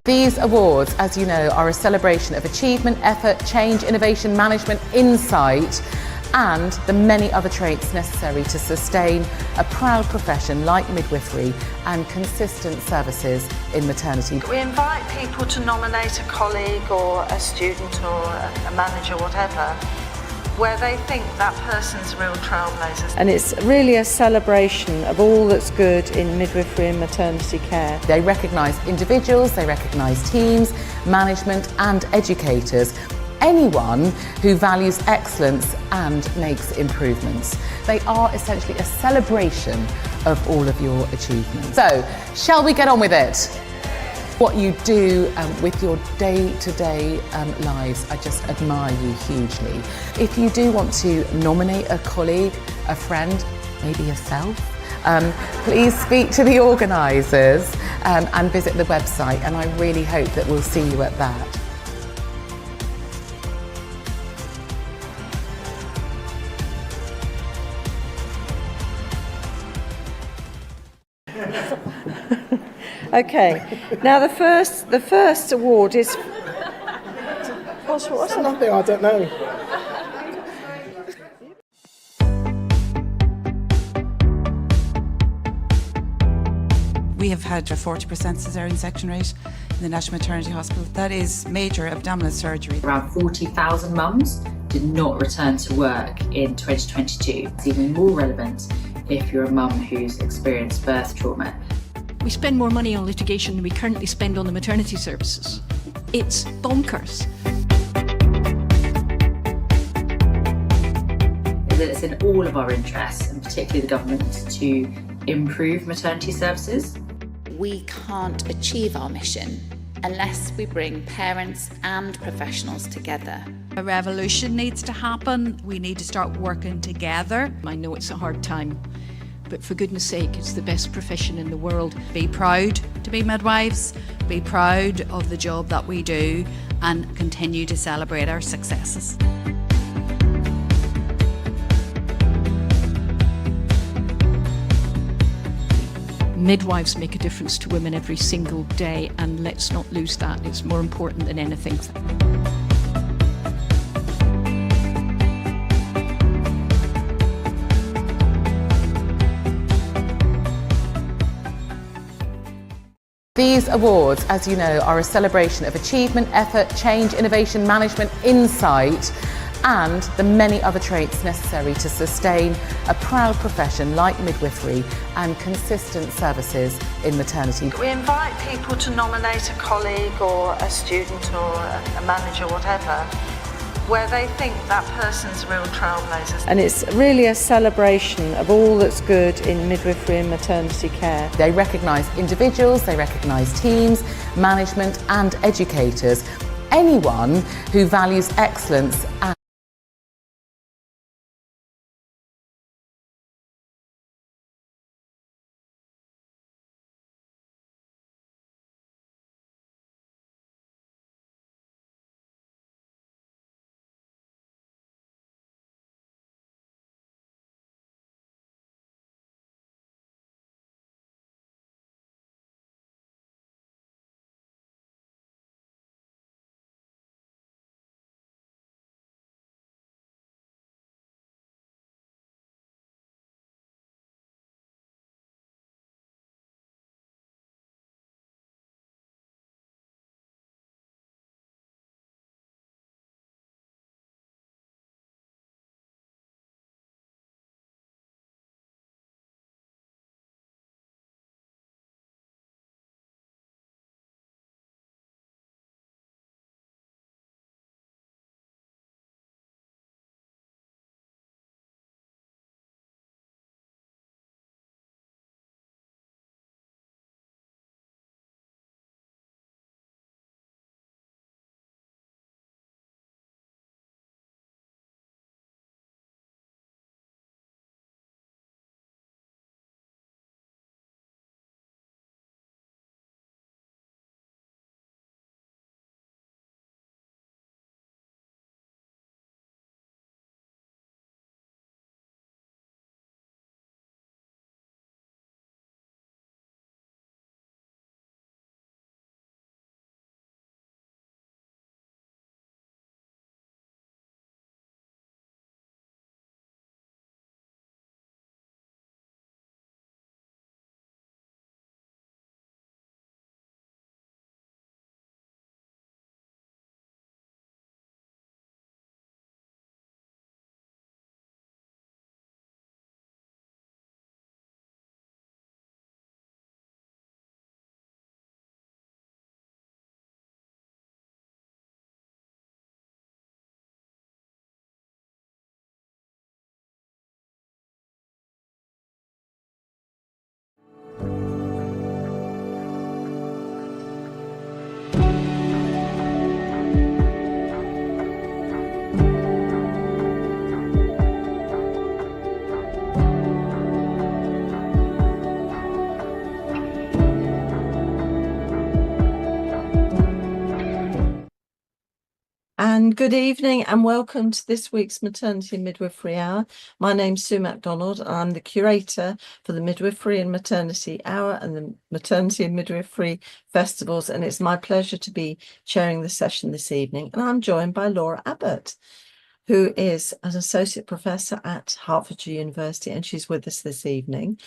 These awards, as you know, are a celebration of achievement, effort, change, innovation, management, insight, and the many other traits necessary to sustain a proud profession like midwifery and consistent services in maternity. We invite people to nominate a colleague or a student or a manager, whatever, where they think that person's real trailblazers. And it's really a celebration of all that's good in midwifery and maternity care. They recognise individuals, they recognise teams, management and educators. Anyone who values excellence and makes improvements. They are essentially a celebration of all of your achievements. So, shall we get on with it? What you do with your day-to-day lives, I just admire you hugely. If you do want to nominate a colleague, a friend, maybe yourself, please speak to the organisers and visit the website, and I really hope that we'll see you at that. Okay, now the first award is... What's Nothing, I don't know. We have had a 40% caesarean section rate in the National Maternity Hospital. That is major abdominal surgery. Around 40,000 mums did not return to work in 2022. It's even more relevant if you're a mum who's experienced birth trauma. We spend more money on litigation than we currently spend on the maternity services. It's bonkers. It's in all of our interests, and particularly the government, to improve maternity services. We can't achieve our mission unless we bring parents and professionals together. A revolution needs to happen. We need to start working together. I know it's a hard time, but for goodness sake, it's the best profession in the world. Be proud to be midwives, be proud of the job that we do, and continue to celebrate our successes. Midwives make a difference to women every single day, and let's not lose that. It's more important than anything. These awards, as you know, are a celebration of achievement, effort, change, innovation, management, insight, and the many other traits necessary to sustain a proud profession like midwifery and consistent services in maternity. We invite people to nominate a colleague or a student or a manager, whatever, where they think that person's real trailblazers. And it's really a celebration of all that's good in midwifery and maternity care. They recognise individuals, they recognise teams, management and educators. Anyone who values excellence and And good evening and welcome to this week's Maternity and Midwifery Hour. My name's Sue MacDonald. I'm the curator for the Midwifery and Maternity Hour and the Maternity and Midwifery Festivals, and it's my pleasure to be chairing the session this evening. And I'm joined by Laura Abbott, who is an associate professor at Hertfordshire University, and she's with us this evening.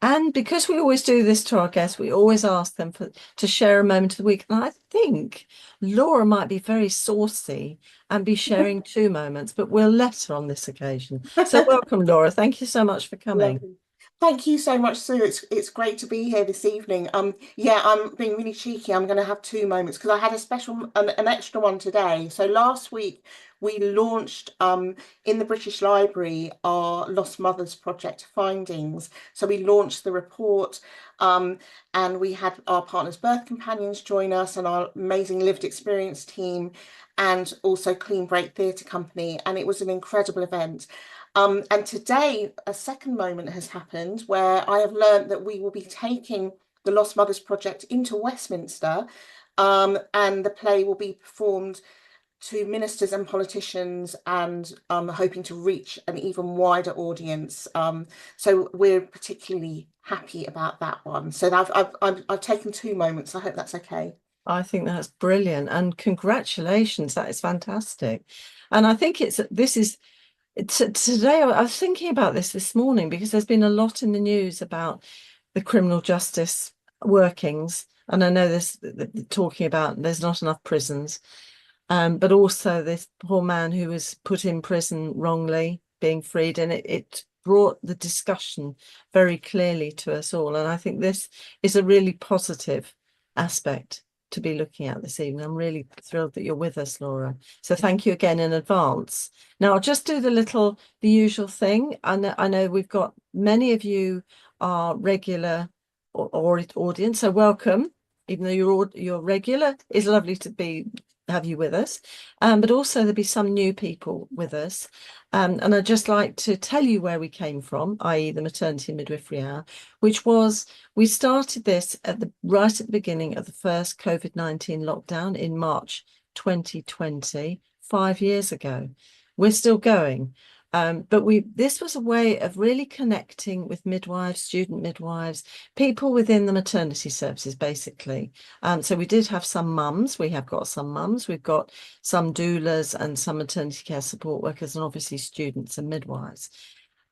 And because we always do this to our guests, we always ask them to share a moment of the week. And I think Laura might be very saucy and be sharing 2 moments, but we'll let her on this occasion. So welcome, Laura. Thank you so much for coming. Lovely. Thank you so much, Sue. It's great to be here this evening. Yeah, I'm being really cheeky. I'm going to have 2 moments because I had a special, an extra one today. So last week we launched in the British Library our Lost Mothers Project findings. So we launched the report and we had our partners Birth Companions join us and our amazing lived experience team and also Clean Break Theatre Company. And it was an incredible event. And today, a second moment has happened where I have learned that we will be taking the Lost Mothers Project into Westminster, and the play will be performed to ministers and politicians, and hoping to reach an even wider audience. So we're particularly happy about that one. So I've taken 2 moments. I hope that's okay. I think that's brilliant, and congratulations. That is fantastic. And I think today I was thinking about this morning because there's been a lot in the news about the criminal justice workings, and I know there's talking about there's not enough prisons, but also this poor man who was put in prison wrongly being freed, and it brought the discussion very clearly to us all. And I think this is a really positive aspect to be looking at this evening. I'm really thrilled that you're with us, Laura. So thank you again in advance. Now I'll just do the usual thing. I know we've got many of you are regular audience, so welcome. Even though you're regular, it's lovely to have you with us. But also there'll be some new people with us. And I'd just like to tell you where we came from, i.e. the Maternity and Midwifery Hour, which was, we started this right at the beginning of the first COVID-19 lockdown in March 2020, 5 years ago. We're still going. But this was a way of really connecting with midwives, student midwives, people within the maternity services, basically. So we did have some mums. We have got some mums. We've got some doulas and some maternity care support workers, and obviously students and midwives.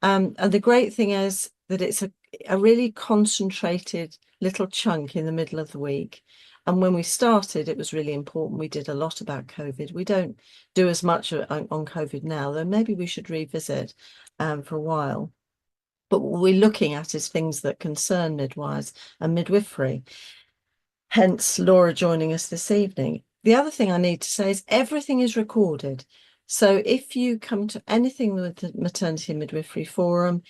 And the great thing is that it's a really concentrated little chunk in the middle of the week. And when we started, it was really important. We did a lot about COVID. We don't do as much on COVID now, though maybe we should revisit for a while. But what we're looking at is things that concern midwives and midwifery. Hence, Laura joining us this evening. The other thing I need to say is everything is recorded. So if you come to anything with the Maternity and Midwifery Forum,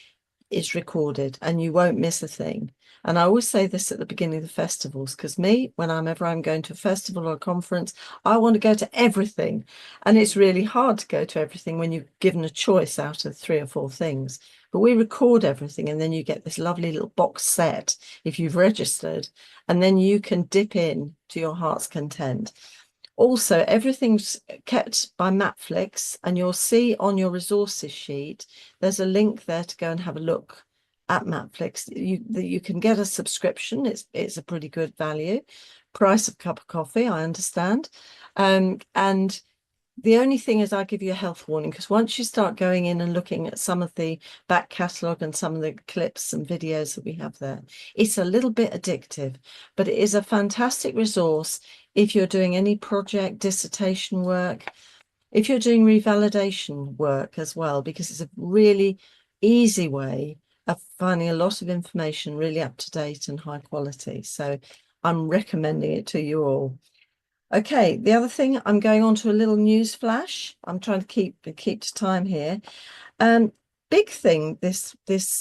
it's recorded and you won't miss a thing. And I always say this at the beginning of the festivals, because whenever I'm going to a festival or a conference, I want to go to everything. And it's really hard to go to everything when you're given a choice out of 3 or 4 things. But we record everything, and then you get this lovely little box set if you've registered, and then you can dip in to your heart's content. Also, everything's kept by Matflix, and you'll see on your resources sheet, there's a link there to go and have a look at Matflix. You can get a subscription. It's a pretty good value. Price of a cup of coffee, I understand. And the only thing is I give you a health warning, because once you start going in and looking at some of the back catalogue and some of the clips and videos that we have there, it's a little bit addictive, but it is a fantastic resource if you're doing any project, dissertation work, if you're doing revalidation work as well, because it's a really easy way of finding a lot of information really up to date and high quality. So I'm recommending it to you all. Okay, the other thing, I'm going on to a little news flash. I'm trying to keep to time here. Big thing this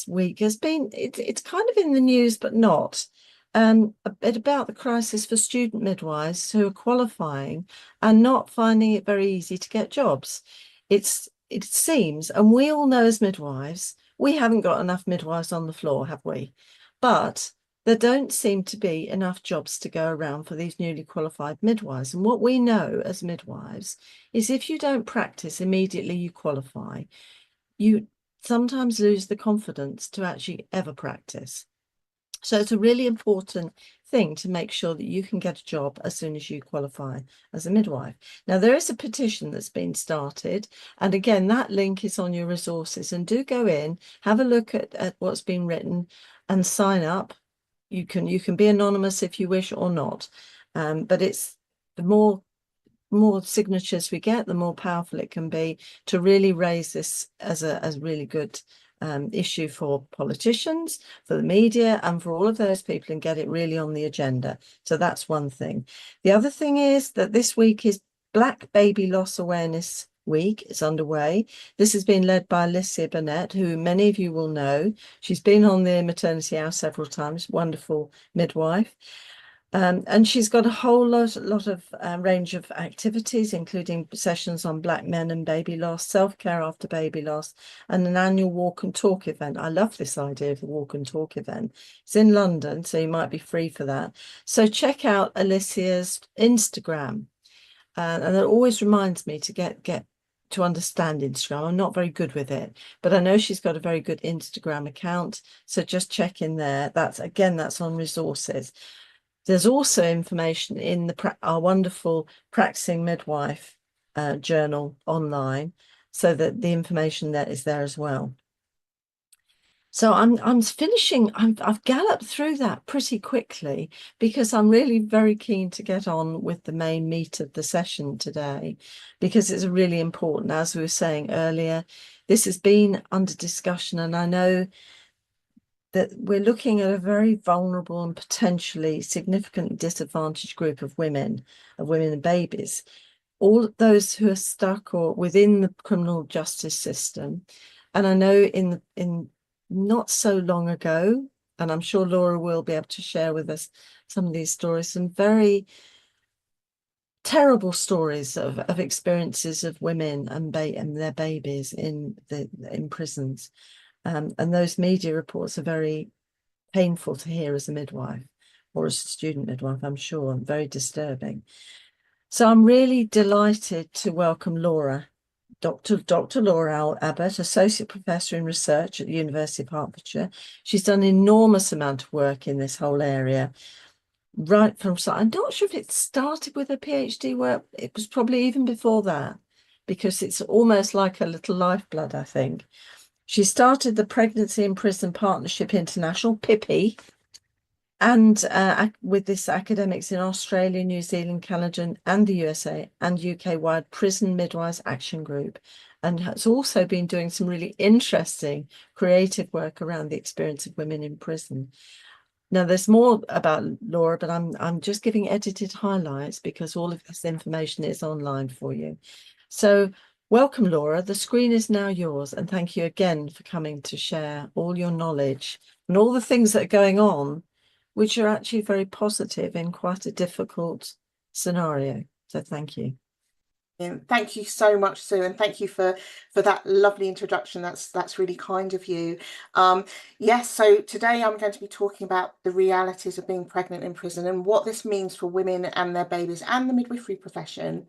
week has been, it's kind of in the news, but not. A bit about the crisis for student midwives who are qualifying and not finding it very easy to get jobs. It seems, and we all know as midwives, we haven't got enough midwives on the floor, have we? But there don't seem to be enough jobs to go around for these newly qualified midwives. And what we know as midwives is if you don't practice immediately you qualify, you sometimes lose the confidence to actually ever practice. So it's a really important thing to make sure that you can get a job as soon as you qualify as a midwife. Now, there is a petition that's been started. And again, that link is on your resources. And do go in, have a look at what's been written and sign up. You can be anonymous if you wish or not. But it's the more signatures we get, the more powerful it can be to really raise this as a really good issue for politicians, for the media, and for all of those people, and get it really on the agenda. So that's one thing. The other thing is that this week is Black Baby Loss Awareness Week. It's underway. This has been led by Alicia Burnett, who many of you will know. She's been on the Maternity Hour several times, wonderful midwife. And she's got a whole lot of range of activities, including sessions on Black men and baby loss, self-care after baby loss, and an annual walk and talk event. I love this idea of a walk and talk event. It's in London, so you might be free for that. So check out Alicia's Instagram. And it always reminds me to get to understand Instagram. I'm not very good with it, but I know she's got a very good Instagram account. So just check in there. That's on resources. There's also information in our wonderful Practicing Midwife journal online, so that the information there is there as well. So I'm finishing. I've galloped through that pretty quickly because I'm really very keen to get on with the main meat of the session today, because it's really important. As we were saying earlier, this has been under discussion, and I know that we're looking at a very vulnerable and potentially significantly disadvantaged group of women and babies, all those who are stuck or within the criminal justice system. And I know in not so long ago, and I'm sure Laura will be able to share with us some of these stories, some very terrible stories of experiences of women and their babies in prisons. And those media reports are very painful to hear as a midwife or as a student midwife, I'm sure, and very disturbing. So I'm really delighted to welcome Laura, Dr. Laura Abbott, Associate Professor in Research at the University of Hertfordshire. She's done an enormous amount of work in this whole area, right from, I'm not sure if it started with her PhD work. It was probably even before that, because it's almost like a little lifeblood, I think. She started the Pregnancy in Prison Partnership International, PIPI, and with this academics in Australia, New Zealand, Canada, and the USA, and UK-wide Prison Midwives Action Group, and has also been doing some really interesting creative work around the experience of women in prison. Now, there's more about Laura, but I'm just giving edited highlights because all of this information is online for you. So welcome, Laura. The screen is now yours, and thank you again for coming to share all your knowledge and all the things that are going on, which are actually very positive in quite a difficult scenario. So thank you. Thank you so much, Sue, and thank you for that lovely introduction. That's really kind of you. Yes, so today I'm going to be talking about the realities of being pregnant in prison and what this means for women and their babies and the midwifery profession.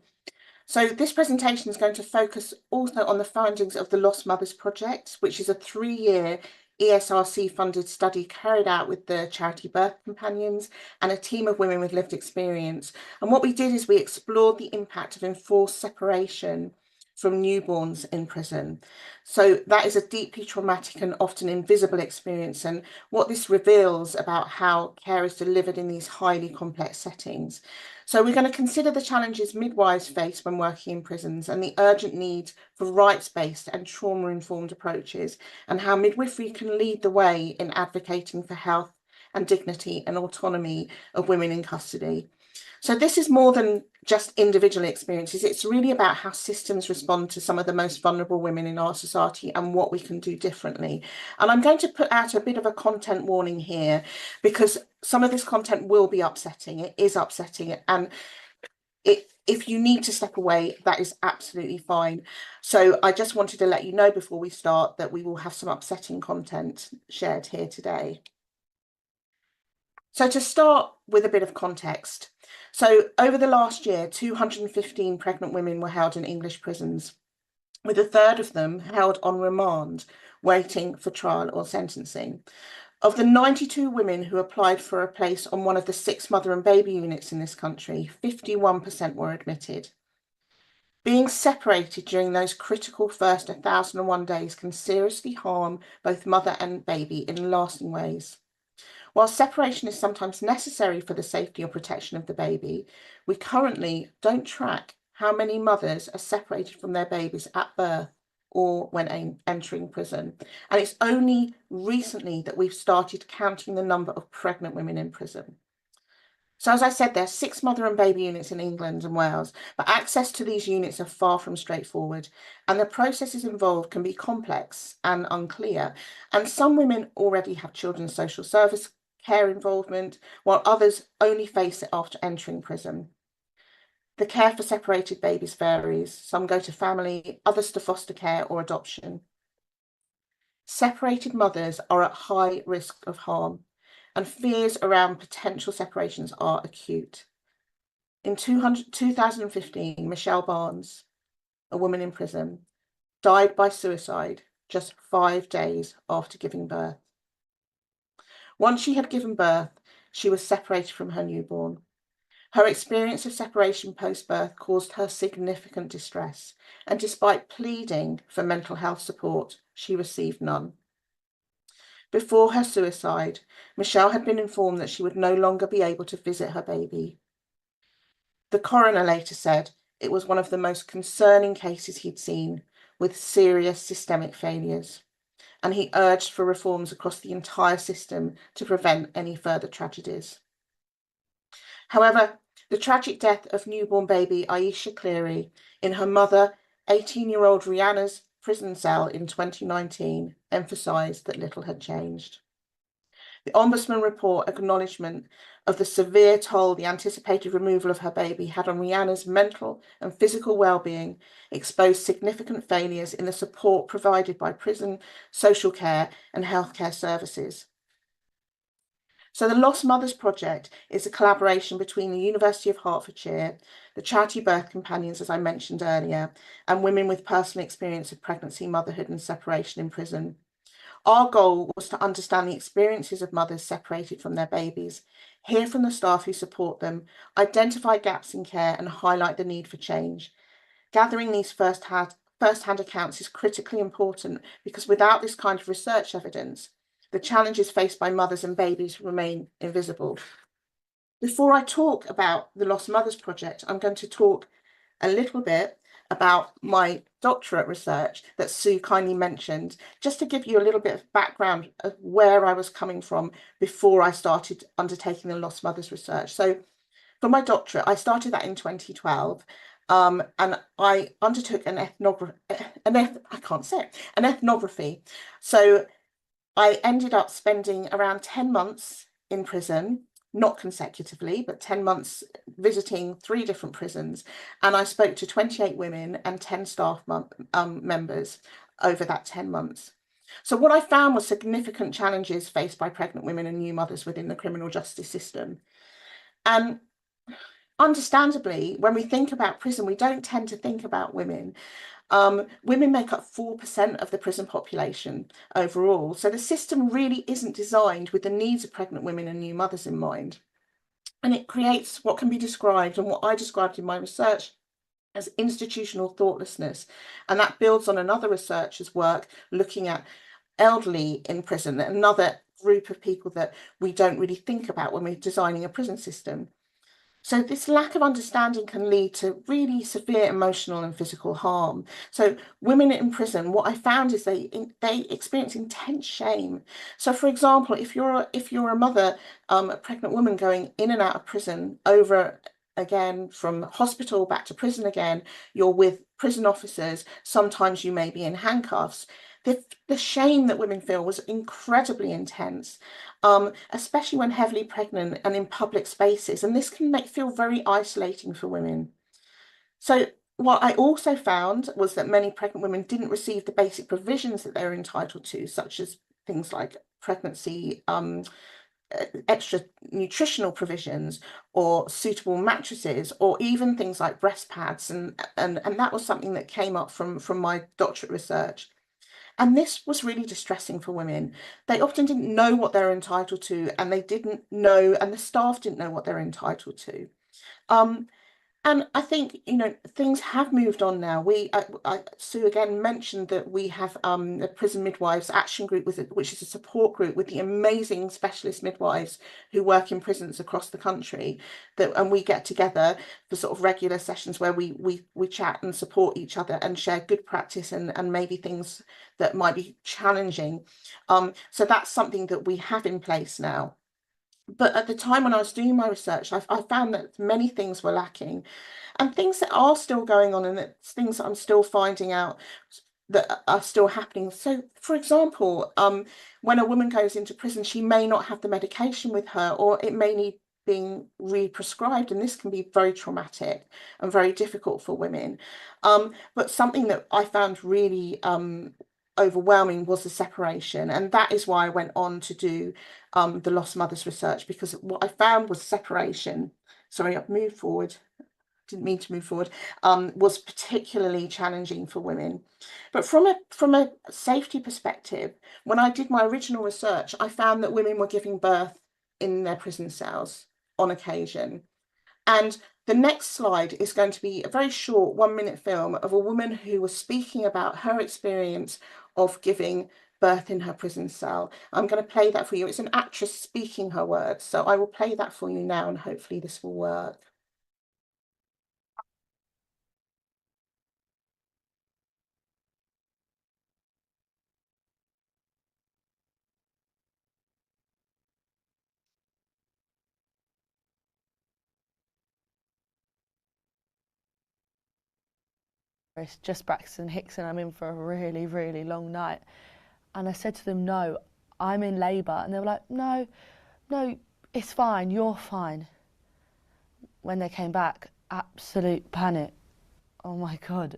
So this presentation is going to focus also on the findings of the Lost Mothers Project, which is a 3-year ESRC funded study carried out with the charity Birth Companions and a team of women with lived experience. And what we did is we explored the impact of enforced separation from newborns in prison. So that is a deeply traumatic and often invisible experience, and what this reveals about how care is delivered in these highly complex settings. So we're going to consider the challenges midwives face when working in prisons and the urgent need for rights-based and trauma-informed approaches, and how midwifery can lead the way in advocating for health and dignity and autonomy of women in custody. So this is more than just individual experiences. It's really about how systems respond to some of the most vulnerable women in our society and what we can do differently. And I'm going to put out a bit of a content warning here, because some of this content will be upsetting. It is upsetting, and if you need to step away, that is absolutely fine. So I just wanted to let you know before we start that we will have some upsetting content shared here today. So to start with a bit of context. So over the last year, 215 pregnant women were held in English prisons, with a third of them held on remand, waiting for trial or sentencing. Of the 92 women who applied for a place on one of the 6 mother and baby units in this country, 51% were admitted. Being separated during those critical first 1,001 days can seriously harm both mother and baby in lasting ways. While separation is sometimes necessary for the safety or protection of the baby, we currently don't track how many mothers are separated from their babies at birth or when entering prison. And it's only recently that we've started counting the number of pregnant women in prison. So as I said, there are 6 mother and baby units in England and Wales, but access to these units are far from straightforward, and the processes involved can be complex and unclear. And some women already have children's social service care involvement, while others only face it after entering prison. The care for separated babies varies. Some go to family, others to foster care or adoption. Separated mothers are at high risk of harm, and fears around potential separations are acute. In 2015, Michelle Barnes, a woman in prison, died by suicide just 5 days after giving birth. Once she had given birth, she was separated from her newborn. Her experience of separation post-birth caused her significant distress, and despite pleading for mental health support, she received none. Before her suicide, Michelle had been informed that she would no longer be able to visit her baby. The coroner later said it was one of the most concerning cases he'd seen, with serious systemic failures, and he urged for reforms across the entire system to prevent any further tragedies. However, the tragic death of newborn baby Aisha Cleary in her mother, 18-year-old Rihanna's prison cell in 2019 emphasised that little had changed. The Ombudsman report acknowledgement of the severe toll the anticipated removal of her baby had on Rihanna's mental and physical well-being exposed significant failures in the support provided by prison, social care and healthcare services. So the Lost Mothers Project is a collaboration between the University of Hertfordshire, the charity Birth Companions, as I mentioned earlier, and women with personal experience of pregnancy, motherhood and separation in prison. Our goal was to understand the experiences of mothers separated from their babies, hear from the staff who support them, identify gaps in care and highlight the need for change. Gathering these first-hand accounts is critically important because without this kind of research evidence, the challenges faced by mothers and babies remain invisible. Before I talk about the Lost Mothers Project, I'm going to talk a little bit about my doctorate research that Sue kindly mentioned, just to give you a little bit of background of where I was coming from before I started undertaking the Lost Mothers research. So for my doctorate, I started that in 2012. And I undertook an ethnography. So I ended up spending around 10 months in prison, not consecutively, but 10 months visiting 3 different prisons. And I spoke to 28 women and 10 staff members over that 10 months. So what I found was significant challenges faced by pregnant women and new mothers within the criminal justice system. And understandably, when we think about prison, we don't tend to think about women. Women make up 4% of the prison population overall. So the system really isn't designed with the needs of pregnant women and new mothers in mind. And it creates what can be described, and what I described in my research, as institutional thoughtlessness. And that builds on another researcher's work looking at elderly in prison, another group of people that we don't really think about when we're designing a prison system. So this lack of understanding can lead to really severe emotional and physical harm. So women in prison, what I found is they experience intense shame. So for example, if you're a mother, a pregnant woman going in and out of prison over again from hospital back to prison again, you're with prison officers, sometimes you may be in handcuffs. The shame that women feel was incredibly intense, especially when heavily pregnant and in public spaces. And this can feel very isolating for women. So what I also found was that many pregnant women didn't receive the basic provisions that they were entitled to, such as things like pregnancy extra nutritional provisions or suitable mattresses or even things like breast pads, and that was something that came up from my doctorate research. And this was really distressing for women. They often didn't know what they're entitled to, and they didn't know, and the staff didn't know what they're entitled to. And I think, things have moved on now. Sue again mentioned that we have the Prison Midwives Action Group, which is a support group with the amazing specialist midwives who work in prisons across the country. And we get together for sort of regular sessions where we chat and support each other and share good practice and maybe things that might be challenging. So that's something that we have in place now. But at the time when I was doing my research, I found that many things were lacking, and things that are still going on, and it's things that I'm still finding out that are still happening. So, for example, when a woman goes into prison, she may not have the medication with her, or it may need being re-prescribed, and this can be very traumatic and very difficult for women. But something that I found really overwhelming was the separation, and that is why I went on to do the lost mothers research, because what I found was separation. Sorry, I've moved forward. Didn't mean to move forward. Was particularly challenging for women. But from a safety perspective, when I did my original research, I found that women were giving birth in their prison cells on occasion. And the next slide is going to be a very short 1-minute film of a woman who was speaking about her experience of giving birth in her prison cell. I'm going to play that for you. It's an actress speaking her words. So I will play that for you now, and hopefully this will work. It's just Braxton Hicks and I'm in for a really, really long night. And I said to them, no, I'm in labour. And they were like, no, it's fine, you're fine. When they came back, absolute panic. Oh my God.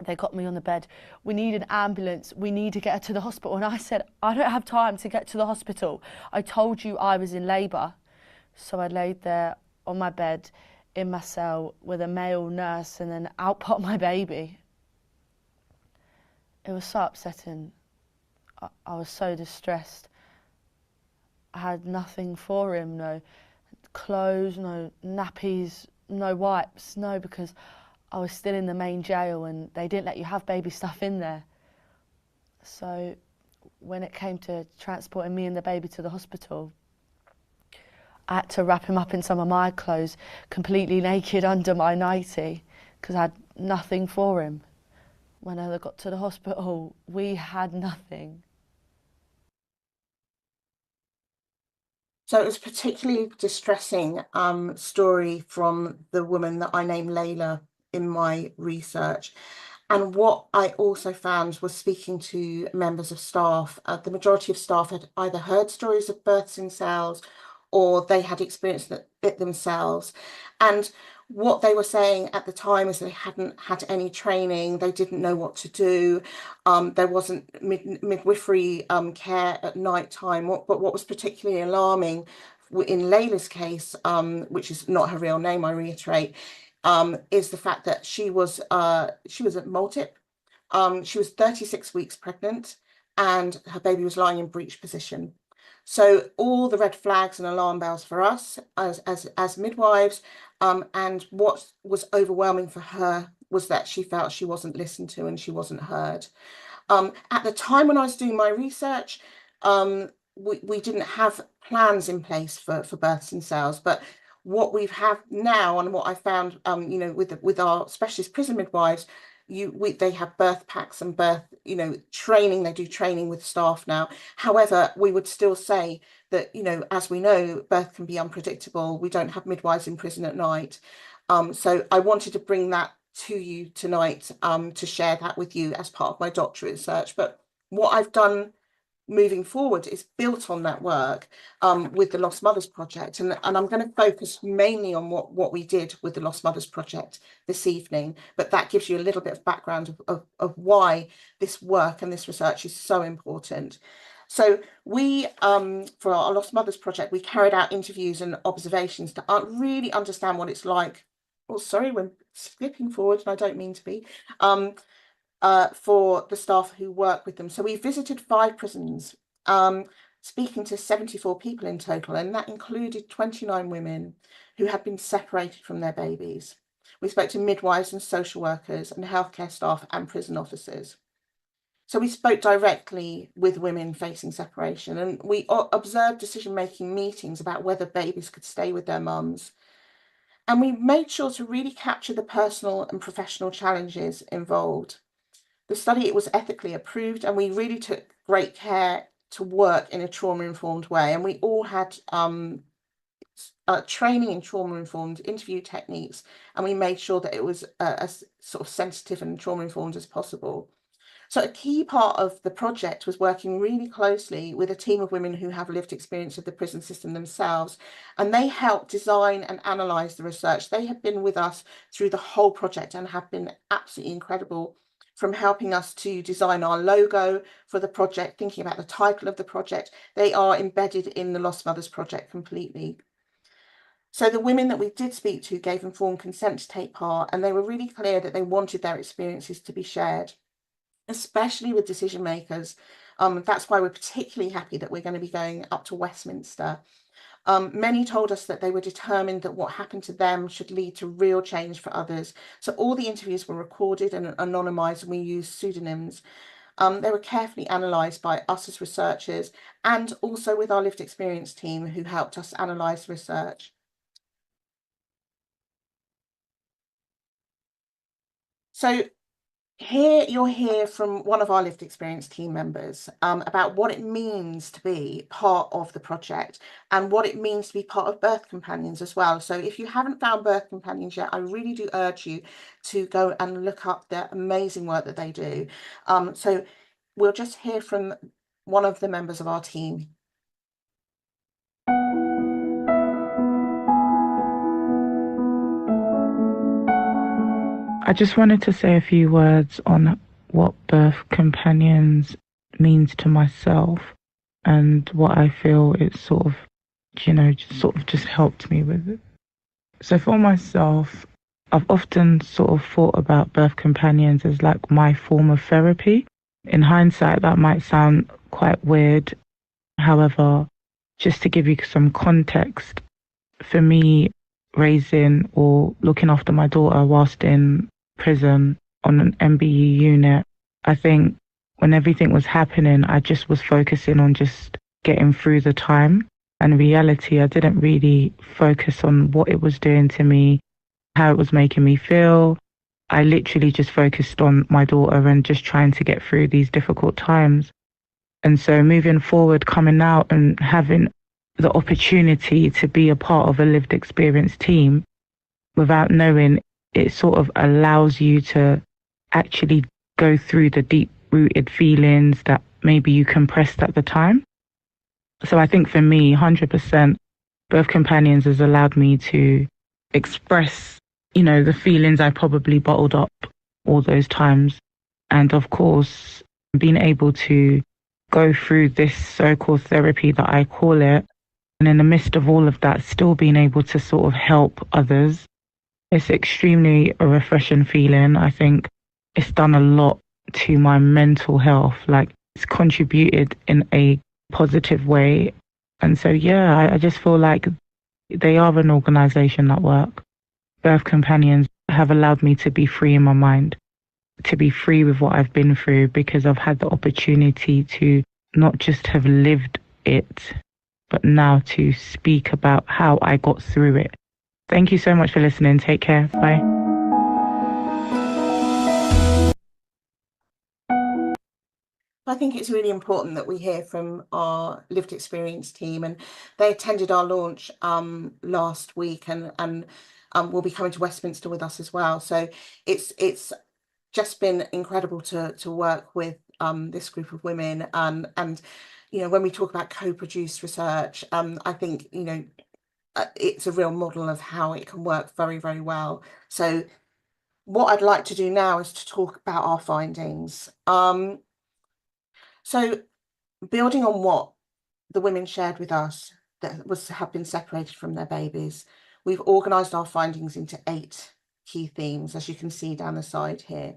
They got me on the bed. We need an ambulance. We need to get her to the hospital. And I said, I don't have time to get to the hospital. I told you I was in labour. So I laid there on my bed in my cell with a male nurse, and then out popped my baby. It was so upsetting. I was so distressed. I had nothing for him, no clothes, no nappies, no wipes, no, because I was still in the main jail and they didn't let you have baby stuff in there. So when it came to transporting me and the baby to the hospital, I had to wrap him up in some of my clothes, completely naked under my nightie, because I had nothing for him. When I got to the hospital, we had nothing. So it was a particularly distressing story from the woman that I named Layla in my research. And what I also found was speaking to members of staff. The majority of staff had either heard stories of births in cells or they had experienced it themselves. And what they were saying at the time is they hadn't had any training, they didn't know what to do, there wasn't midwifery care at night time. But what was particularly alarming in Layla's case, which is not her real name, I reiterate, is the fact that she was at multip. She was 36 weeks pregnant and her baby was lying in breech position. So all the red flags and alarm bells for us as midwives, and what was overwhelming for her was that she felt she wasn't listened to and she wasn't heard. At the time when I was doing my research, we didn't have plans in place for births in cells, but what we have now and what I found, with our specialist prison midwives, they have birth packs and birth, training. They do training with staff now. However, we would still say that, as we know, birth can be unpredictable. We don't have midwives in prison at night. So I wanted to bring that to you tonight, to share that with you as part of my doctorate research. But what I've done moving forward is built on that work with the Lost Mothers Project, and I'm going to focus mainly on what we did with the Lost Mothers Project this evening, but that gives you a little bit of background of why this work and this research is so important. So we, for our Lost Mothers project, we carried out interviews and observations to really understand what it's like. Oh, sorry, we're skipping forward, and I don't mean to be. For the staff who work with them. So we visited 5 prisons, speaking to 74 people in total, and that included 29 women who had been separated from their babies. We spoke to midwives and social workers and healthcare staff and prison officers. So we spoke directly with women facing separation, and we observed decision-making meetings about whether babies could stay with their mums. And we made sure to really capture the personal and professional challenges involved. The study, it was ethically approved, and we really took great care to work in a trauma-informed way. And we all had training in trauma-informed interview techniques, and we made sure that it was as sort of sensitive and trauma-informed as possible. So a key part of the project was working really closely with a team of women who have lived experience of the prison system themselves, and they helped design and analyse the research. They have been with us through the whole project and have been absolutely incredible, from helping us to design our logo for the project, thinking about the title of the project. They are embedded in the Lost Mothers project completely. So the women that we did speak to gave informed consent to take part, and they were really clear that they wanted their experiences to be shared, especially with decision makers. That's why we're particularly happy that we're going to be going up to Westminster. Many told us that they were determined that what happened to them should lead to real change for others. So all the interviews were recorded and anonymised, and we used pseudonyms. They were carefully analysed by us as researchers, and also with our lived experience team who helped us analyse research. So here you'll hear from one of our lived experience team members about what it means to be part of the project and what it means to be part of Birth Companions as well. So if you haven't found Birth Companions yet, I really do urge you to go and look up the amazing work that they do. So we'll just hear from one of the members of our team. I just wanted to say a few words on what Birth Companions means to myself and what I feel it sort of, just helped me with it. So for myself, I've often sort of thought about Birth Companions as like my form of therapy. In hindsight, that might sound quite weird. However, just to give you some context, for me, raising or looking after my daughter whilst in prison on an MBE unit, I think when everything was happening, I just was focusing on just getting through the time. And in reality, I didn't really focus on what it was doing to me, how it was making me feel. I literally just focused on my daughter and just trying to get through these difficult times. And so moving forward, coming out and having the opportunity to be a part of a lived experience team without knowing, it sort of allows you to actually go through the deep-rooted feelings that maybe you compressed at the time. So I think for me, 100%, Birth Companions has allowed me to express, the feelings I probably bottled up all those times. And of course, being able to go through this so-called therapy that I call it, and in the midst of all of that, still being able to sort of help others. It's extremely a refreshing feeling. I think it's done a lot to my mental health. Like, it's contributed in a positive way. And so, yeah, I just feel like they are an organisation that work. Birth Companions have allowed me to be free in my mind, to be free with what I've been through, because I've had the opportunity to not just have lived it, but now to speak about how I got through it. Thank you so much for listening. Take care. Bye. I think it's really important that we hear from our lived experience team, and they attended our launch last week and will be coming to Westminster with us as well. So it's just been incredible to work with this group of women, and when we talk about co-produced research, I think it's a real model of how it can work very, very well. So what I'd like to do now is to talk about our findings. So Building on what the women shared with us that have been separated from their babies, we've organised our findings into 8 key themes, as you can see down the side here.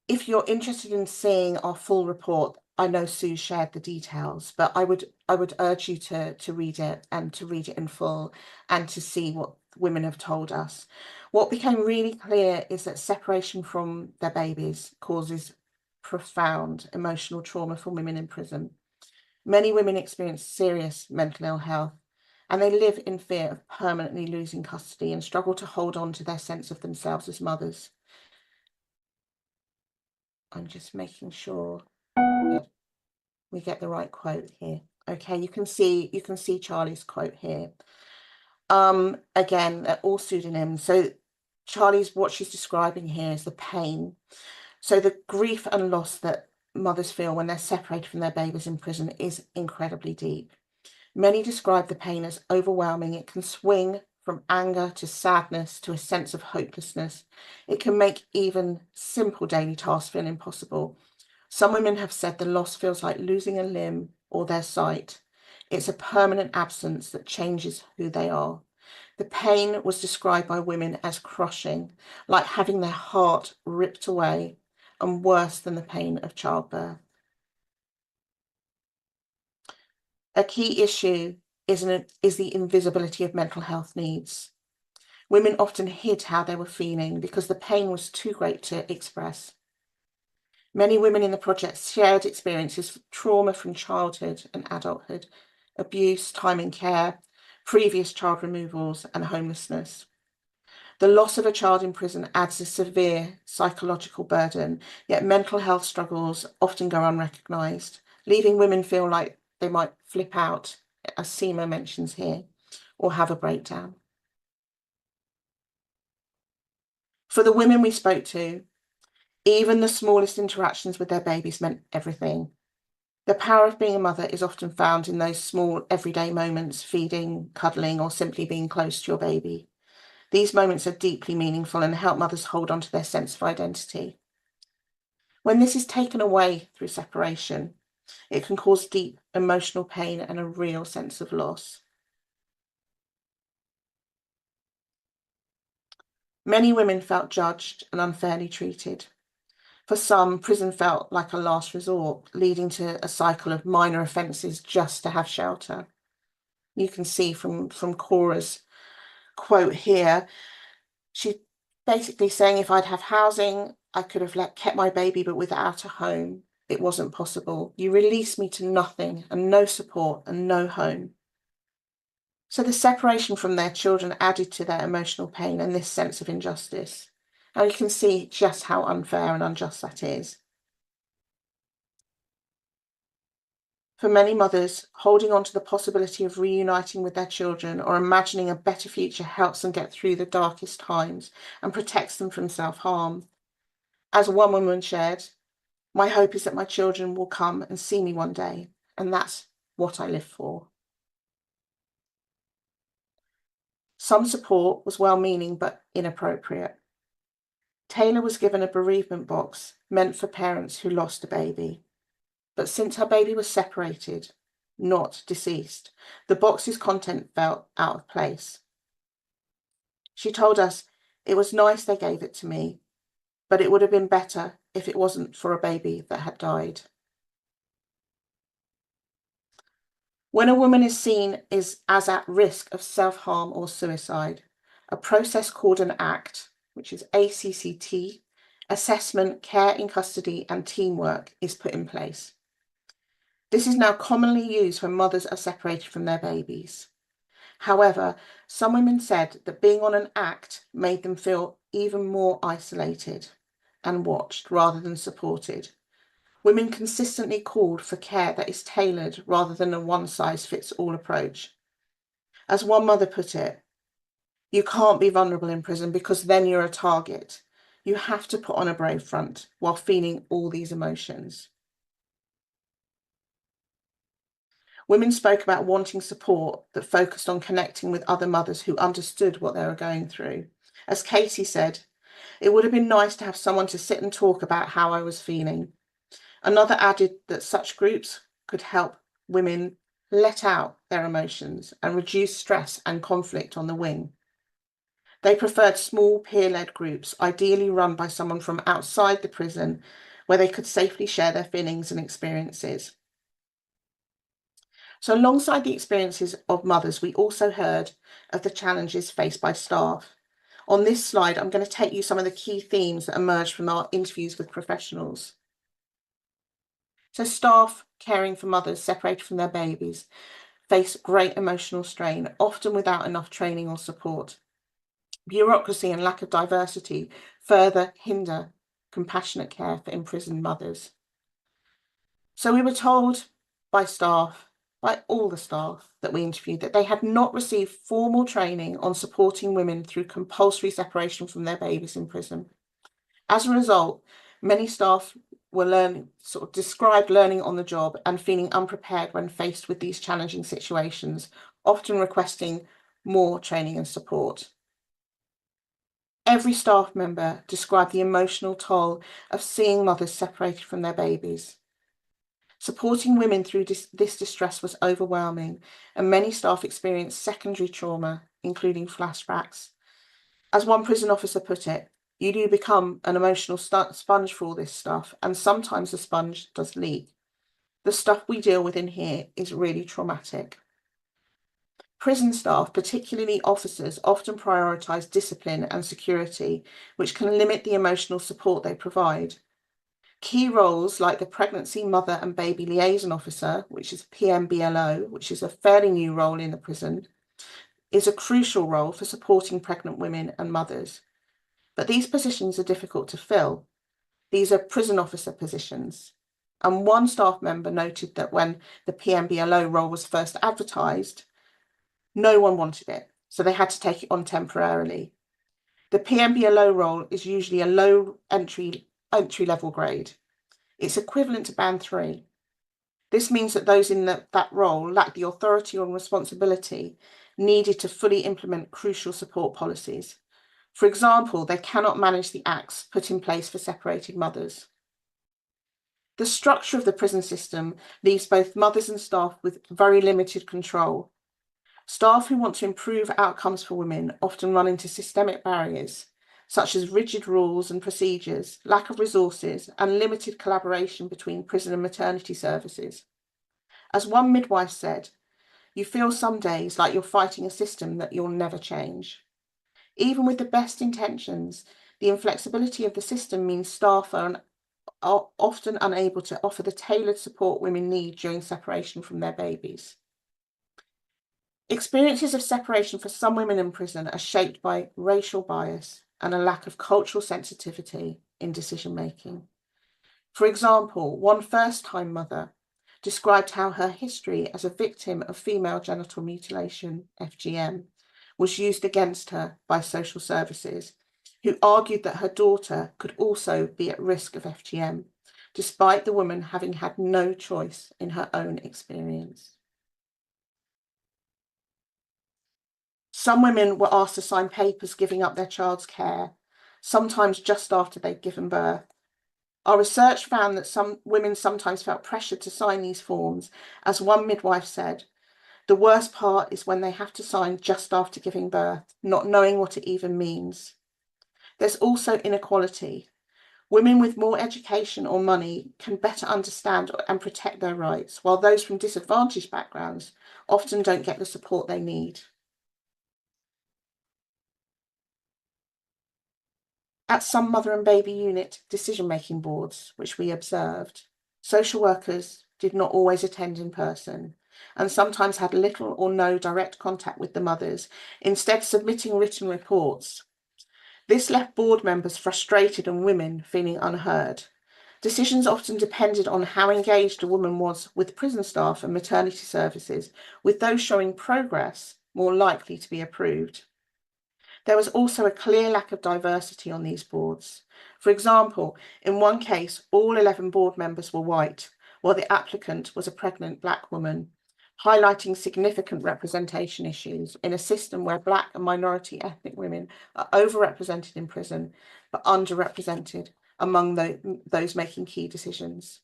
If you're interested in seeing our full report, I know Sue shared the details, but I would urge you to read it, and to read it in full, and to see what women have told us. What became really clear is that separation from their babies causes profound emotional trauma for women in prison. Many women experience serious mental ill health, and they live in fear of permanently losing custody and struggle to hold on to their sense of themselves as mothers. I'm just making sure that we get the right quote here. Okay, you can see Charlie's quote here. Again, all pseudonyms. So Charlie's, what she's describing here is the pain. So the grief and loss that mothers feel when they're separated from their babies in prison is incredibly deep. Many describe the pain as overwhelming. It can swing from anger to sadness to a sense of hopelessness. It can make even simple daily tasks feel impossible. Some women have said the loss feels like losing a limb or their sight. It's a permanent absence that changes who they are. The pain was described by women as crushing, like having their heart ripped away, and worse than the pain of childbirth. A key issue is the invisibility of mental health needs. Women often hid how they were feeling because the pain was too great to express. Many women in the project shared experiences of trauma from childhood and adulthood, abuse, time in care, previous child removals, and homelessness. The loss of a child in prison adds a severe psychological burden, yet mental health struggles often go unrecognised, leaving women feel like they might flip out, as Seema mentions here, or have a breakdown. For the women we spoke to, even the smallest interactions with their babies meant everything. The power of being a mother is often found in those small everyday moments, feeding, cuddling, or simply being close to your baby. These moments are deeply meaningful and help mothers hold on to their sense of identity. When this is taken away through separation, it can cause deep emotional pain and a real sense of loss. Many women felt judged and unfairly treated. For some, prison felt like a last resort, leading to a cycle of minor offences just to have shelter. You can see from Cora's quote here, she's basically saying, if I'd have housing, I could have kept my baby, but without a home, it wasn't possible. You released me to nothing and no support and no home. So the separation from their children added to their emotional pain and this sense of injustice. And you can see just how unfair and unjust that is. For many mothers, holding on to the possibility of reuniting with their children or imagining a better future helps them get through the darkest times and protects them from self-harm. As one woman shared, my hope is that my children will come and see me one day, and that's what I live for. Some support was well-meaning but inappropriate. Taylor was given a bereavement box meant for parents who lost a baby. But since her baby was separated, not deceased, the box's content felt out of place. She told us, it was nice they gave it to me, but it would have been better if it wasn't for a baby that had died. When a woman is seen as at risk of self-harm or suicide, a process called an ACT, which is ACCT, Assessment, Care in Custody and Teamwork, is put in place. This is now commonly used when mothers are separated from their babies. However, some women said that being on an ACT made them feel even more isolated and watched rather than supported. Women consistently called for care that is tailored rather than a one-size-fits-all approach. As one mother put it, you can't be vulnerable in prison because then you're a target. You have to put on a brave front while feeling all these emotions. Women spoke about wanting support that focused on connecting with other mothers who understood what they were going through. As Katie said, it would have been nice to have someone to sit and talk about how I was feeling. Another added that such groups could help women let out their emotions and reduce stress and conflict on the wing. They preferred small peer-led groups, ideally run by someone from outside the prison, where they could safely share their feelings and experiences. So alongside the experiences of mothers, we also heard of the challenges faced by staff. On this slide, I'm going to take you some of the key themes that emerged from our interviews with professionals. So staff caring for mothers separated from their babies face great emotional strain, often without enough training or support. Bureaucracy and lack of diversity further hinder compassionate care for imprisoned mothers. So we were told by all the staff that we interviewed, that they had not received formal training on supporting women through compulsory separation from their babies in prison. As a result, many staff were described learning on the job and feeling unprepared when faced with these challenging situations, often requesting more training and support. Every staff member described the emotional toll of seeing mothers separated from their babies. Supporting women through this distress was overwhelming, and many staff experienced secondary trauma, including flashbacks. As one prison officer put it, you do become an emotional sponge for all this stuff, and sometimes the sponge does leak. The stuff we deal with in here is really traumatic. Prison staff, particularly officers, often prioritise discipline and security, which can limit the emotional support they provide. Key roles like the Pregnancy, Mother and Baby Liaison Officer, which is PMBLO, which is a fairly new role in the prison, is a crucial role for supporting pregnant women and mothers. But these positions are difficult to fill. These are prison officer positions. And one staff member noted that when the PMBLO role was first advertised, no one wanted it, so they had to take it on temporarily. The PMBLO role is usually a low entry level grade. It's equivalent to band 3. This means that those in that role lack the authority or responsibility needed to fully implement crucial support policies. For example, they cannot manage the acts put in place for separated mothers. The structure of the prison system leaves both mothers and staff with very limited control. Staff who want to improve outcomes for women often run into systemic barriers, such as rigid rules and procedures, lack of resources, and limited collaboration between prison and maternity services. As one midwife said, you feel some days like you're fighting a system that you'll never change. Even with the best intentions, the inflexibility of the system means staff are often unable to offer the tailored support women need during separation from their babies. Experiences of separation for some women in prison are shaped by racial bias and a lack of cultural sensitivity in decision-making. For example, one first-time mother described how her history as a victim of female genital mutilation, FGM, was used against her by social services, who argued that her daughter could also be at risk of FGM, despite the woman having had no choice in her own experience. Some women were asked to sign papers giving up their child's care, sometimes just after they'd given birth. Our research found that some women sometimes felt pressured to sign these forms. As one midwife said, the worst part is when they have to sign just after giving birth, not knowing what it even means. There's also inequality. Women with more education or money can better understand and protect their rights, while those from disadvantaged backgrounds often don't get the support they need. At some mother and baby unit decision-making boards, which we observed, social workers did not always attend in person and sometimes had little or no direct contact with the mothers, instead submitting written reports. This left board members frustrated and women feeling unheard. Decisions often depended on how engaged a woman was with prison staff and maternity services, with those showing progress more likely to be approved. There was also a clear lack of diversity on these boards. For example, in one case, all 11 board members were white, while the applicant was a pregnant Black woman, highlighting significant representation issues in a system where Black and minority ethnic women are overrepresented in prison, but underrepresented among those making key decisions.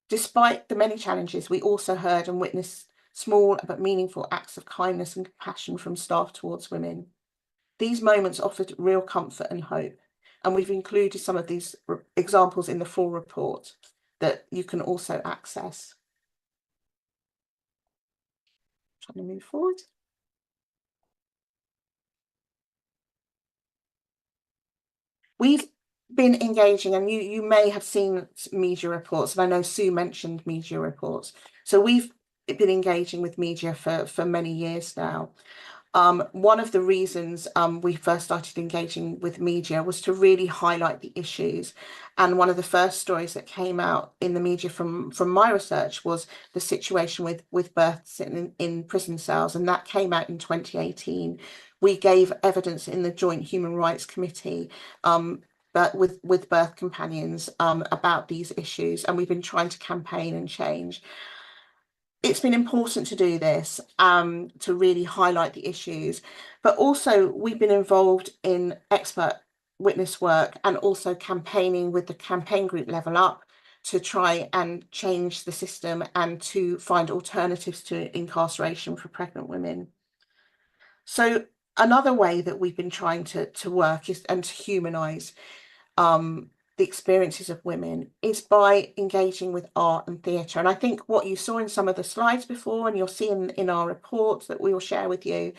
Despite the many challenges, we also heard and witnessed small but meaningful acts of kindness and compassion from staff towards women. These moments offered real comfort and hope, and we've included some of these examples in the full report that you can also access. Trying to move forward. We've been engaging, and you may have seen media reports, and I know Sue mentioned media reports. So we've been engaging with media for many years now. One of the reasons we first started engaging with media was to really highlight the issues. And one of the first stories that came out in the media from my research was the situation with births in prison cells, and that came out in 2018. We gave evidence in the Joint Human Rights Committee but with birth companions about these issues, and we've been trying to campaign and change. It's been important to do this, to really highlight the issues, but also we've been involved in expert witness work and also campaigning with the campaign group Level Up to try and change the system and to find alternatives to incarceration for pregnant women. So another way that we've been trying to work is and to humanise the experiences of women is by engaging with art and theatre. And I think what you saw in some of the slides before, and you'll see in our reports that we will share with you,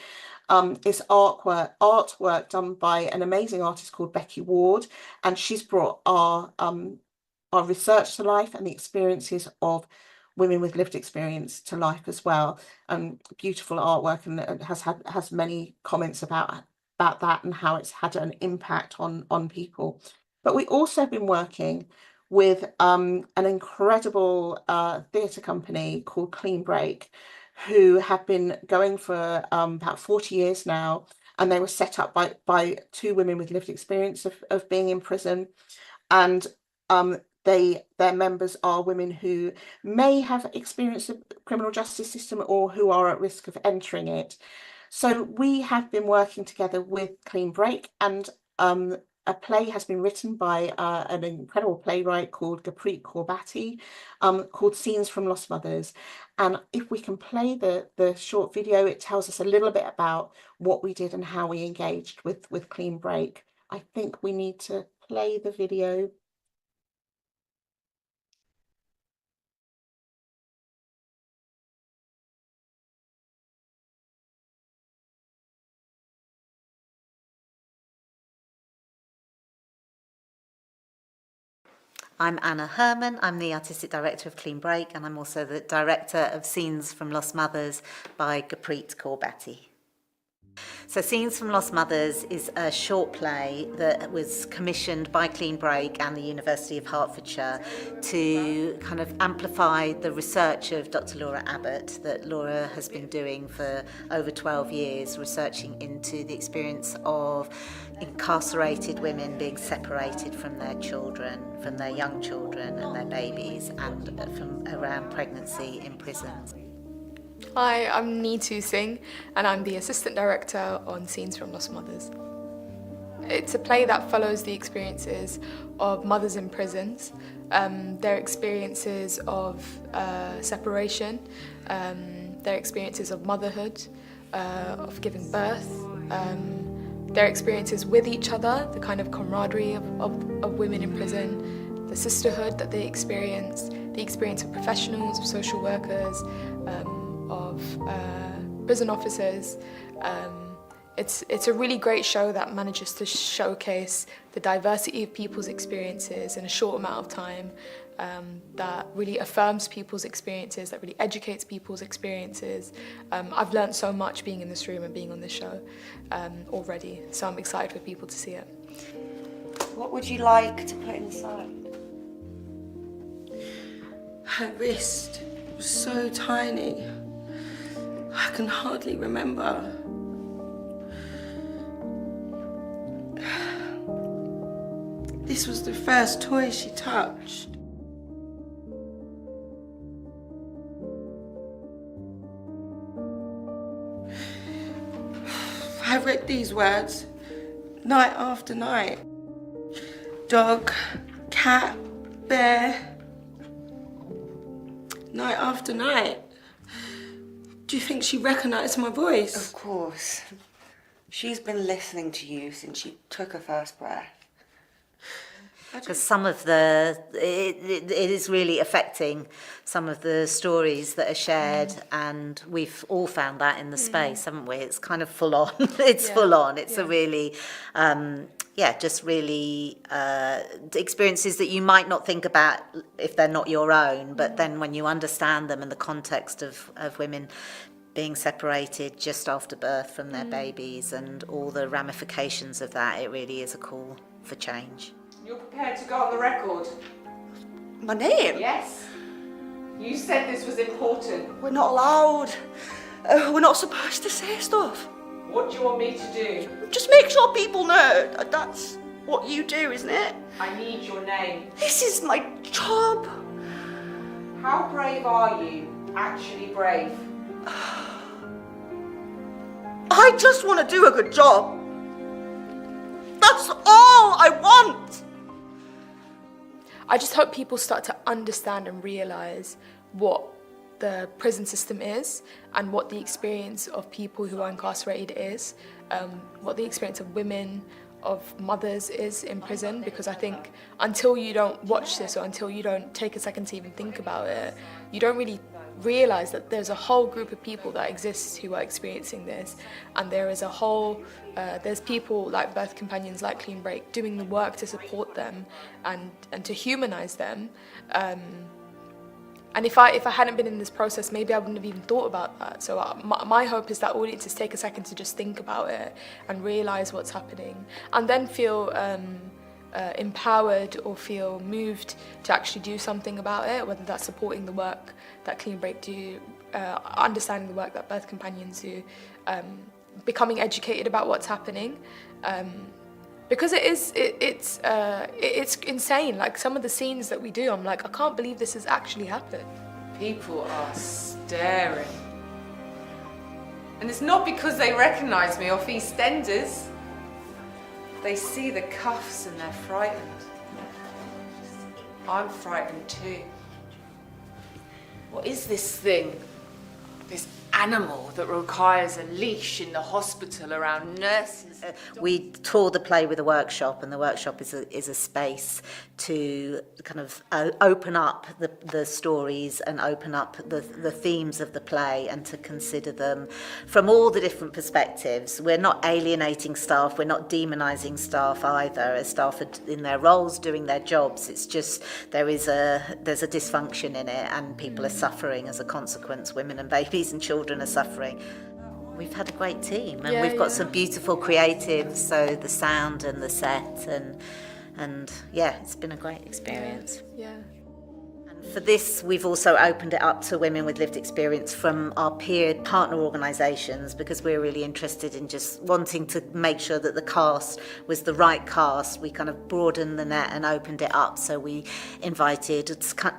is artwork done by an amazing artist called Becky Ward, and she's brought our research to life and the experiences of women with lived experience to life as well. Beautiful artwork, and has many comments about that and how it's had an impact on people. But we also have been working with an incredible theatre company called Clean Break, who have been going for about 40 years now, and they were set up by two women with lived experience of being in prison, and their members are women who may have experienced the criminal justice system or who are at risk of entering it. So we have been working together with Clean Break, and a play has been written by an incredible playwright called Gurpreet Kaur Bhatti, called Scenes from Lost Mothers. And if we can play the short video, it tells us a little bit about what we did and how we engaged with Clean Break. I think we need to play the video. I'm Anna Herman, I'm the Artistic Director of Clean Break, and I'm also the Director of Scenes from Lost Mothers by Gurpreet Kaur Bhatti. So Scenes from Lost Mothers is a short play that was commissioned by Clean Break and the University of Hertfordshire to kind of amplify the research of Dr. Laura Abbott that Laura has been doing for over 12 years, researching into the experience of incarcerated women being separated from their children, from their young children and their babies, and from around pregnancy in prisons. Hi, I'm Neetu Singh, and I'm the Assistant Director on Scenes from Lost Mothers. It's a play that follows the experiences of mothers in prisons, their experiences of separation, their experiences of motherhood, of giving birth, their experiences with each other, the kind of camaraderie of women in prison, the sisterhood that they experience, the experience of professionals, of social workers, of prison officers. It's a really great show that manages to showcase the diversity of people's experiences in a short amount of time, that really affirms people's experiences, that really educates people's experiences. I've learned so much being in this room and being on this show already, so I'm excited for people to see it. What would you like to put inside? Her wrist was so tiny, I can hardly remember. This was the first toy she touched. I read these words night after night. Dog, cat, bear. night after night. Do you think she recognised my voice? Of course. She's been listening to you since she took her first breath. Because some of it is really affecting some of the stories that are shared, and we've all found that in the space, haven't we? It's kind of full on. It's full on. It's a really, just really experiences that you might not think about if they're not your own, but then when you understand them in the context of women being separated just after birth from their babies and all the ramifications of that, it really is a call for change. You're prepared to go on the record? My name? Yes. You said this was important. We're not allowed. We're not supposed to say stuff. What do you want me to do? Just make sure people know. That's what you do, isn't it? I need your name. This is my job. How brave are you? Actually brave? I just want to do a good job. That's all I want. I just hope people start to understand and realise what the prison system is and what the experience of people who are incarcerated is, what the experience of women, of mothers is in prison, because I think until you don't watch this or until you don't take a second to even think about it, you don't really realise that there's a whole group of people that exists who are experiencing this, and there is a whole there's people like birth companions like Clean Break doing the work to support them and to humanise them, and if I hadn't been in this process, maybe I wouldn't have even thought about that. So my hope is that audiences take a second to just think about it and realise what's happening, and then feel empowered or feel moved to actually do something about it, whether that's supporting the work that Clean Break do, understanding the work that birth companions do, becoming educated about what's happening, because it's insane. Like some of the scenes that we do, I'm like, I can't believe this has actually happened. People are staring, and it's not because they recognise me off EastEnders. They see the cuffs and they're frightened. I'm frightened too. What is this thing? This animal that requires a leash in the hospital around nurses? We tour the play with a workshop, and the workshop is a space to kind of open up the stories and open up the themes of the play and to consider them from all the different perspectives. We're not alienating staff, we're not demonising staff either, as staff are in their roles doing their jobs. It's just there's a dysfunction in it, and people are suffering as a consequence. Women and babies and children are suffering. We've had a great team, and we've got some beautiful creatives, so the sound and the set, and it's been a great experience. Yeah. For this, we've also opened it up to women with lived experience from our peer partner organisations, because we're really interested in just wanting to make sure that the cast was the right cast. We kind of broadened the net and opened it up, so we invited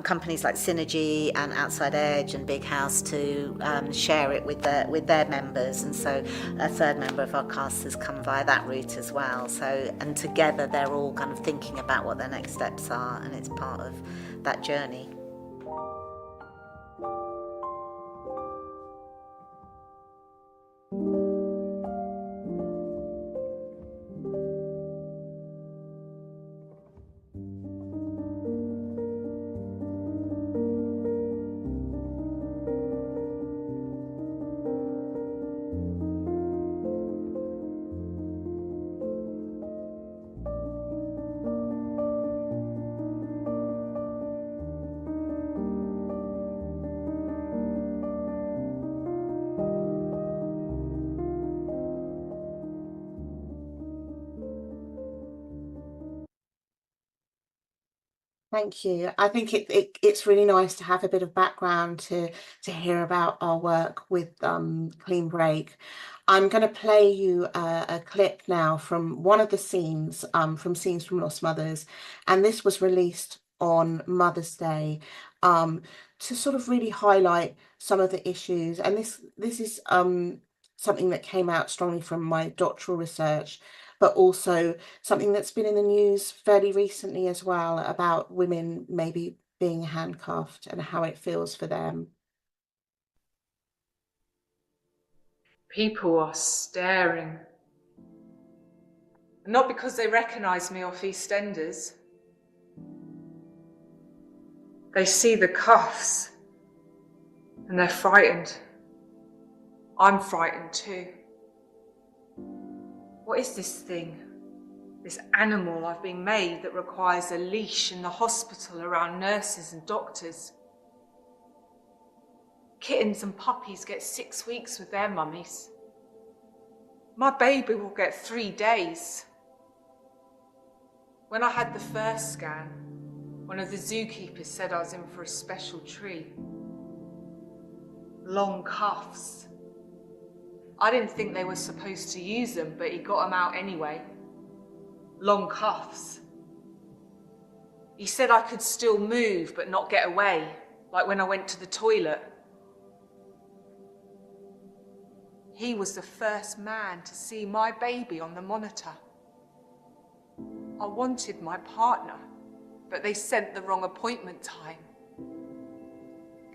companies like Synergy and Outside Edge and Big House to share it with their members, and so a third member of our cast has come via that route as well. So, and together they're all kind of thinking about what their next steps are, and it's part of that journey. Thank you. I think it's really nice to have a bit of background to hear about our work with Clean Break. I'm going to play you a clip now from one of the scenes, from Scenes from Lost Mothers, and this was released on Mother's Day to sort of really highlight some of the issues. And this is something that came out strongly from my doctoral research, but also something that's been in the news fairly recently as well, about women maybe being handcuffed and how it feels for them. People are staring. Not because they recognise me off EastEnders. They see the cuffs and they're frightened. I'm frightened too. What is this thing? This animal I've been made that requires a leash in the hospital around nurses and doctors. Kittens and puppies get 6 weeks with their mummies. My baby will get 3 days. When I had the first scan, one of the zookeepers said I was in for a special treat. Long cuffs. I didn't think they were supposed to use them, but he got them out anyway. Long cuffs. He said I could still move but not get away, like when I went to the toilet. He was the first man to see my baby on the monitor. I wanted my partner, but they sent the wrong appointment time.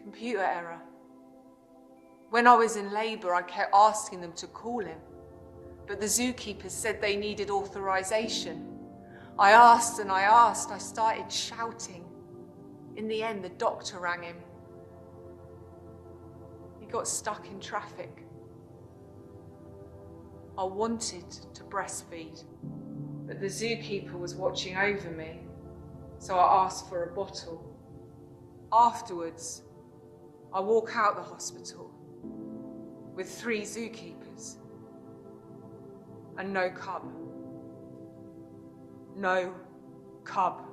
Computer error. When I was in labour, I kept asking them to call him, but the zookeepers said they needed authorisation. I asked and I asked, I started shouting. In the end, the doctor rang him. He got stuck in traffic. I wanted to breastfeed, but the zookeeper was watching over me, so I asked for a bottle. Afterwards, I walk out the hospital with 3 zookeepers and no cub. No cub.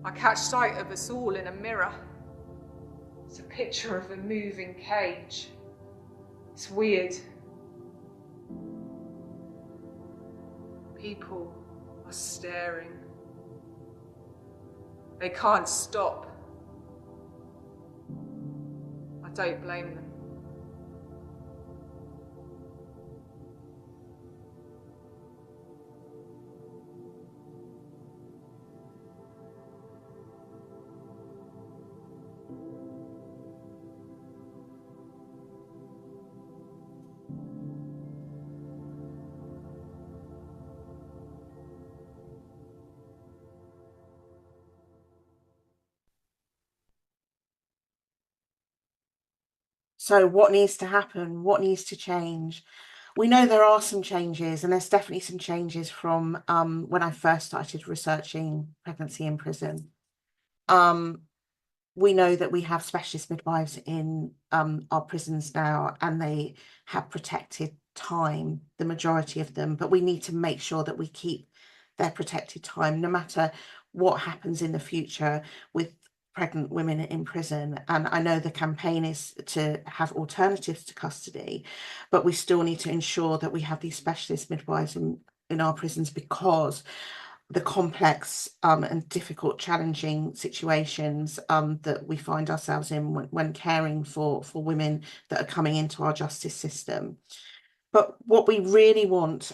I catch sight of us all in a mirror. It's a picture of a moving cage. It's weird. People are staring. They can't stop. I don't blame them. So what needs to happen? What needs to change? We know there are some changes, and there's definitely some changes from when I first started researching pregnancy in prison. We know that we have specialist midwives in our prisons now, and they have protected time, the majority of them, but we need to make sure that we keep their protected time no matter what happens in the future with pregnant women in prison. And I know the campaign is to have alternatives to custody, but we still need to ensure that we have these specialist midwives in our prisons, because the complex and difficult, challenging situations that we find ourselves in when caring for women that are coming into our justice system. But what we really want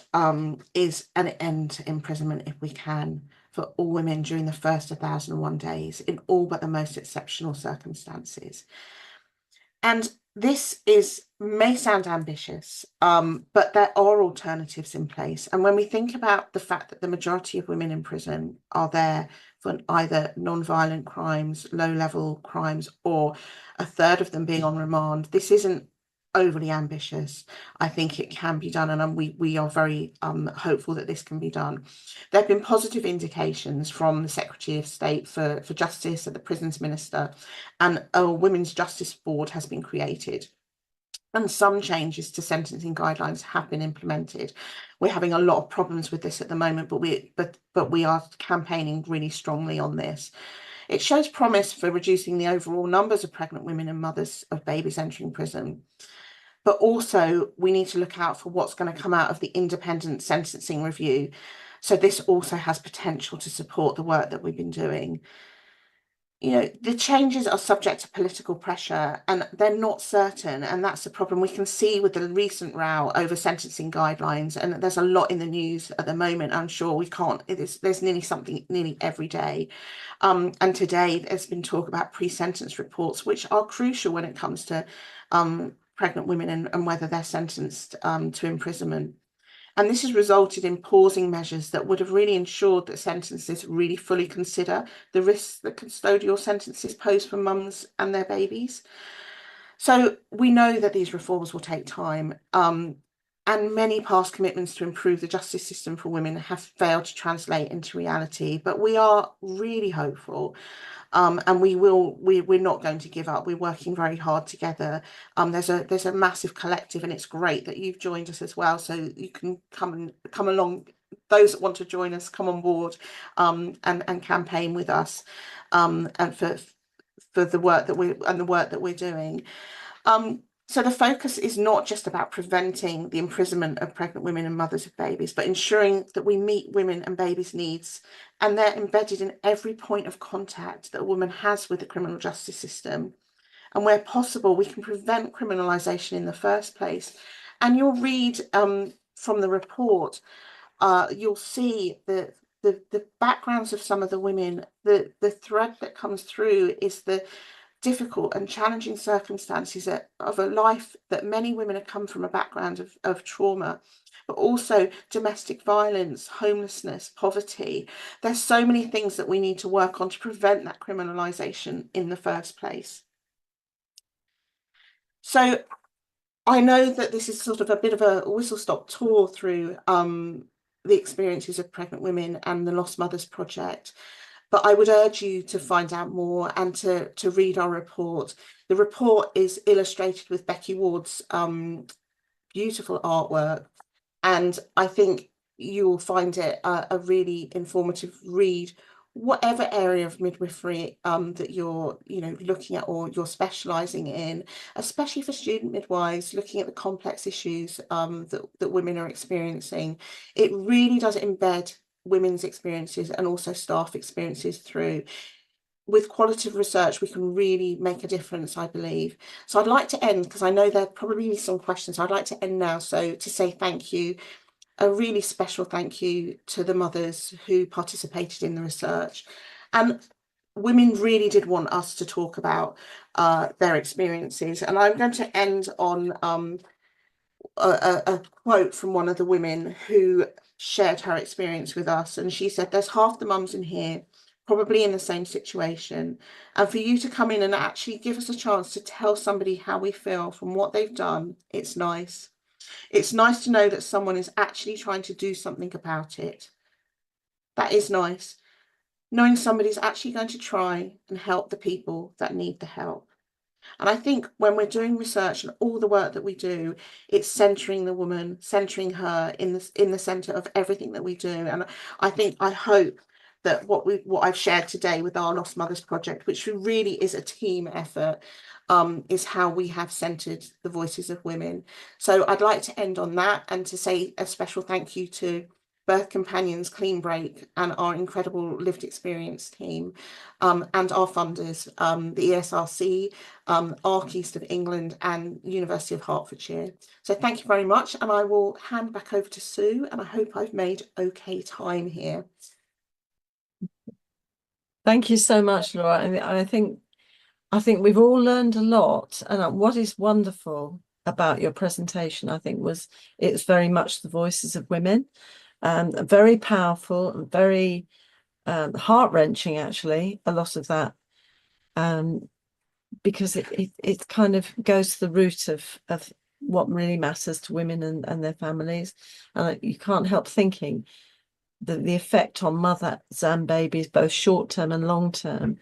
is an end to imprisonment, if we can, for all women during the first 1,001 days in all but the most exceptional circumstances. And this may sound ambitious, but there are alternatives in place. And when we think about the fact that the majority of women in prison are there for either non-violent crimes, low-level crimes, or a third of them being on remand, this isn't overly ambitious. I think it can be done, and we are very hopeful that this can be done. There have been positive indications from the Secretary of State for Justice and the Prisons Minister, and a Women's Justice Board has been created. And some changes to sentencing guidelines have been implemented. We're having a lot of problems with this at the moment, but we are campaigning really strongly on this. It shows promise for reducing the overall numbers of pregnant women and mothers of babies entering prison. But also we need to look out for what's going to come out of the independent sentencing review. So this also has potential to support the work that we've been doing. the changes are subject to political pressure and they're not certain, and that's the problem. We can see with the recent row over sentencing guidelines, and there's a lot in the news at the moment. I'm sure there's nearly something nearly every day. And today there's been talk about pre-sentence reports, which are crucial when it comes to pregnant women and whether they're sentenced to imprisonment. And this has resulted in pausing measures that would have really ensured that sentences really fully consider the risks that custodial sentences pose for mums and their babies. So we know that these reforms will take time, and many past commitments to improve the justice system for women have failed to translate into reality. But we are really hopeful. And we're not going to give up. We're working very hard together. There's a massive collective, and it's great that you've joined us as well. So you can come along. Those that want to join us, come on board and campaign with us, and for the work that we're doing. So the focus is not just about preventing the imprisonment of pregnant women and mothers of babies, but ensuring that we meet women and babies' needs, and they're embedded in every point of contact that a woman has with the criminal justice system. And where possible, we can prevent criminalisation in the first place. And you'll read from the report, you'll see the backgrounds of some of the women. The thread that comes through is the difficult and challenging circumstances of a life that many women have come from a background of trauma, but also domestic violence, homelessness, poverty. There's so many things that we need to work on to prevent that criminalisation in the first place. So I know that this is sort of a bit of a whistle-stop tour through the experiences of pregnant women and the Lost Mothers Project. But I would urge you to find out more and to read our report. The report is illustrated with Becky Ward's beautiful artwork, and I think you will find it a really informative read, whatever area of midwifery that you're looking at or you're specialising in, especially for student midwives looking at the complex issues that women are experiencing. It really does embed women's experiences and also staff experiences through. With qualitative research, we can really make a difference, I believe. So I'd like to end, because I know there'll probably be some questions. I'd like to end now, so to say thank you, a really special thank you to the mothers who participated in the research. And women really did want us to talk about their experiences. And I'm going to end on a quote from one of the women who shared her experience with us, and she said, "There's half the mums in here probably in the same situation, and for you to come in and actually give us a chance to tell somebody how we feel from what they've done, it's nice. It's nice to know that someone is actually trying to do something about it. That is nice, knowing somebody's actually going to try and help the people that need the help." And I think when we're doing research and all the work that we do, it's centering the woman, centering her in the centre of everything that we do. And I hope that what I've shared today with our Lost Mothers Project, which really is a team effort, is how we have centred the voices of women. So I'd like to end on that and to say a special thank you to Birth Companions, Clean Break, and our incredible lived experience team, and our funders, the ESRC, ARC East of England, and University of Hertfordshire. So thank you very much, and I will hand back over to Sue, and I hope I've made okay time here. Thank you so much, Laura. And I think we've all learned a lot. And what is wonderful about your presentation, I think, was it's very much the voices of women. Very powerful and very heart-wrenching, actually, a lot of that, because it kind of goes to the root of what really matters to women and their families. And you can't help thinking that the effect on mothers and babies, both short-term and long-term,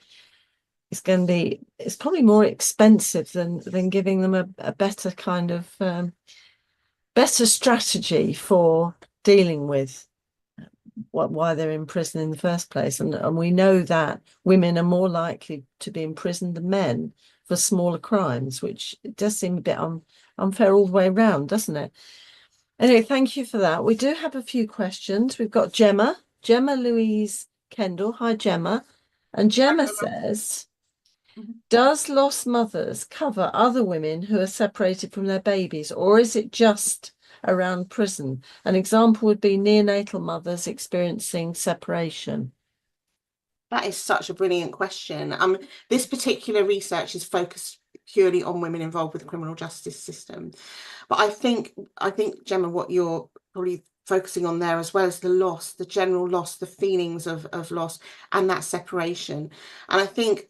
is going to be, it's probably more expensive than giving them a better kind of better strategy for dealing with why they're in prison in the first place. And we know that women are more likely to be imprisoned than men for smaller crimes, which does seem a bit unfair all the way around, doesn't it? Anyway, thank you for that. We do have a few questions. We've got Gemma Louise Kendall. Hi, Gemma. And Gemma says, Does Lost Mothers cover other women who are separated from their babies, or is it just around prison? An example would be neonatal mothers experiencing separation. That is such a brilliant question. This particular research is focused purely on women involved with the criminal justice system. But I think, Gemma, what you're probably focusing on there as well as the loss, the general loss, the feelings of loss and that separation. And I think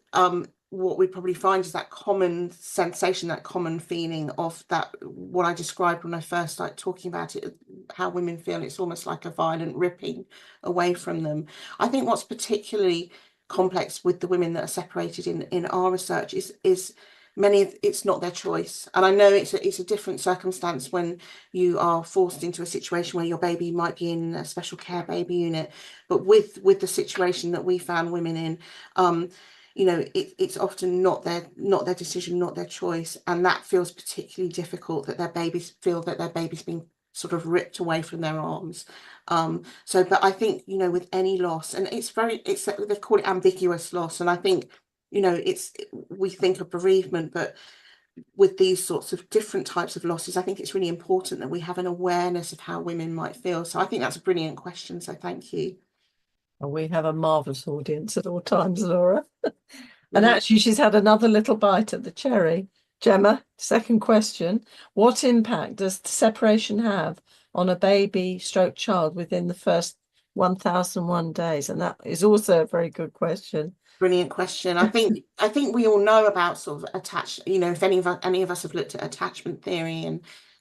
what we probably find is that common sensation, that common feeling of that, what I described when I first started talking about it, how women feel it's almost like a violent ripping away from them. I think what's particularly complex with the women that are separated in our research is it's not their choice. And I know it's a different circumstance when you are forced into a situation where your baby might be in a special care baby unit, but with the situation that we found women in, it's often not their decision, not their choice, and that feels particularly difficult, that their babies feel that their baby's been sort of ripped away from their arms. But I think, with any loss, and they've called it ambiguous loss, and I think, we think of bereavement, but with these sorts of different types of losses, I think it's really important that we have an awareness of how women might feel. So I think that's a brilliant question. So thank you. Well, we have a marvellous audience at all times, Laura. And actually, she's had another little bite at the cherry. Gemma, second question. What impact does separation have on a baby stroke child within the first 1001 days? And that is also a very good question. Brilliant question. I think we all know about sort of if any of us have looked at attachment theory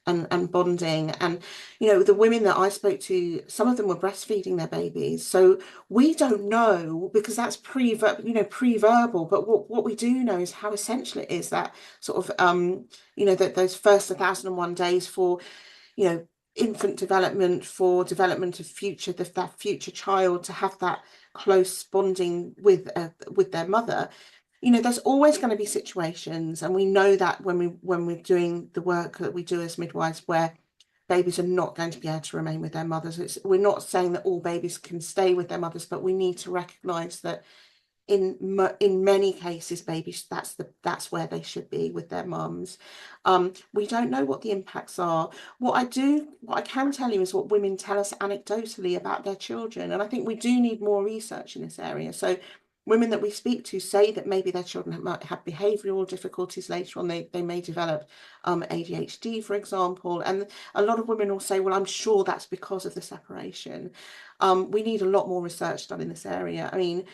and bonding, and the women that I spoke to, some of them were breastfeeding their babies, so we don't know, because that's pre-verbal, but what we do know is how essential it is, that sort of that those first 1001 days for infant development, for development of that future child, to have that close bonding with their mother. There's always going to be situations, and we know that when we're doing the work that we do as midwives, where babies are not going to be able to remain with their mothers. We're not saying that all babies can stay with their mothers, but we need to recognise that in many cases, babies, that's where they should be, with their mums. We don't know what the impacts are. What I can tell you is what women tell us anecdotally about their children, and I think we do need more research in this area. So women that we speak to say that maybe their children might have behavioural difficulties later on. They may develop ADHD, for example, and a lot of women will say, well, I'm sure that's because of the separation. We need a lot more research done in this area. I mean,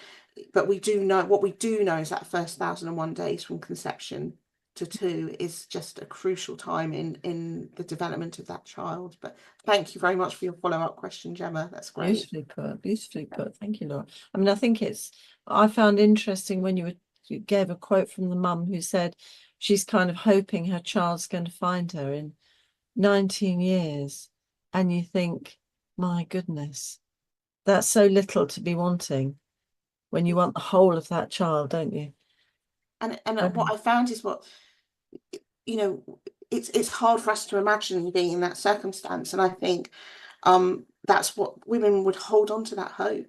but what we do know is that first 1001 days from conception to 2 is just a crucial time in the development of that child. But thank you very much for your follow-up question, Gemma. That's great. Beautifully put. Thank you, Laura. I mean, I think I found interesting when you gave a quote from the mum who said she's kind of hoping her child's going to find her in 19 years. And you think, my goodness, that's so little to be wanting, when you want the whole of that child, don't you? And what I found is it's hard for us to imagine being in that circumstance, and I think that's what women would hold on to, that hope,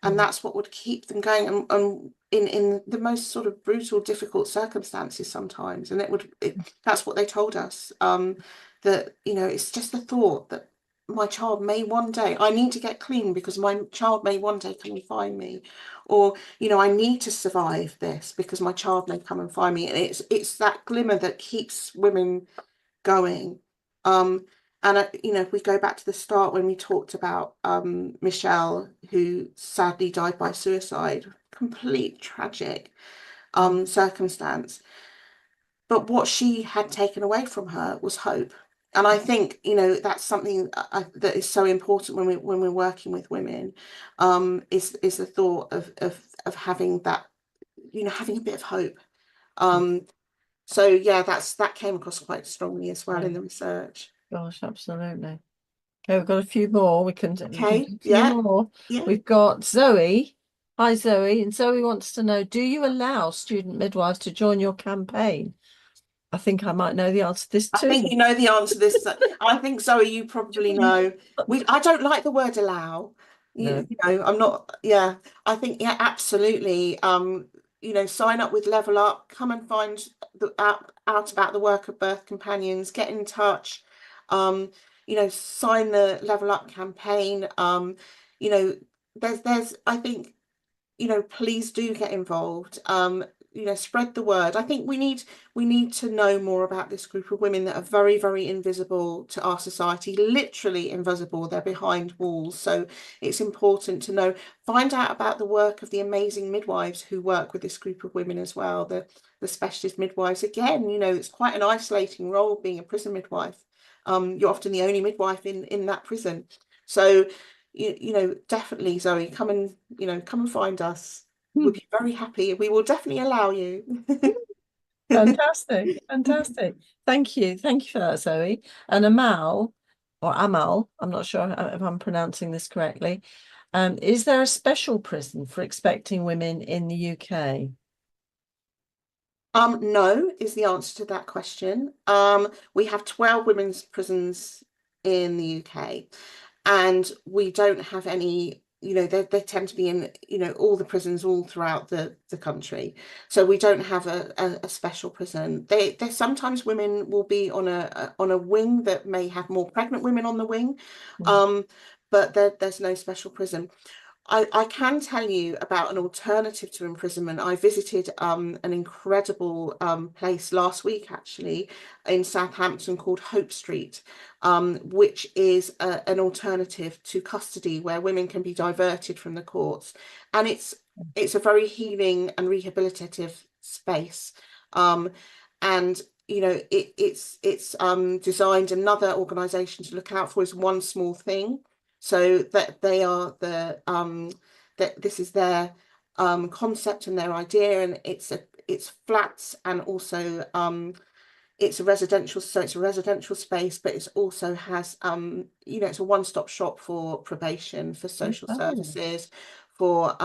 and that's what would keep them going, and in the most sort of brutal, difficult circumstances sometimes. And that's what they told us, that it's just the thought that my child may one day, I need to get clean because my child may one day come and find me, or I need to survive this because my child may come and find me. And it's that glimmer that keeps women going. And if we go back to the start when we talked about Michelle, who sadly died by suicide, complete tragic circumstance, but what she had taken away from her was hope. And I think that's something that is so important when we're working with women, is the thought of having that, having a bit of hope. So yeah, that came across quite strongly as well in the research. Gosh, absolutely. Okay, we've got a few more. We can do a few more. Yeah. We've got Zoe. Hi, Zoe. And Zoe wants to know, do you allow student midwives to join your campaign? I think I might know the answer to this too. I think you know the answer to this. I think, Zoe, you probably know. I don't like the word allow. I'm not. Yeah, I think absolutely. sign up with Level Up, come and find out about the work of birth companions, get in touch, sign the Level Up campaign. There's I think, please do get involved. Spread the word. I think we need to know more about this group of women that are very, very invisible to our society, literally invisible. They're behind walls. So it's important to know, find out about the work of the amazing midwives who work with this group of women as well, the specialist midwives. Again, it's quite an isolating role being a prison midwife. You're often the only midwife in that prison. So definitely, Zoe, come and find us. We'll be very happy. We will definitely allow you. Fantastic. Thank you for that, Zoe. And Amal, I'm not sure if I'm pronouncing this correctly. Is there a special prison for expecting women in the UK? No is the answer to that question. We have 12 women's prisons in the UK, and we don't have any, they tend to be in, all the prisons all throughout the country. So we don't have a special prison. There's sometimes women will be on a wing that may have more pregnant women on the wing, but there's no special prison. I can tell you about an alternative to imprisonment. I visited an incredible place last week, actually, in Southampton called Hope Street, which is an alternative to custody where women can be diverted from the courts. And it's a very healing and rehabilitative space. And it's designed, another organisation to look out for is One Small Thing. So that they are that this is their concept and their idea, and it's flats, and also it's a residential, so it's a residential space, but it also has it's a one-stop shop for probation, for social services, for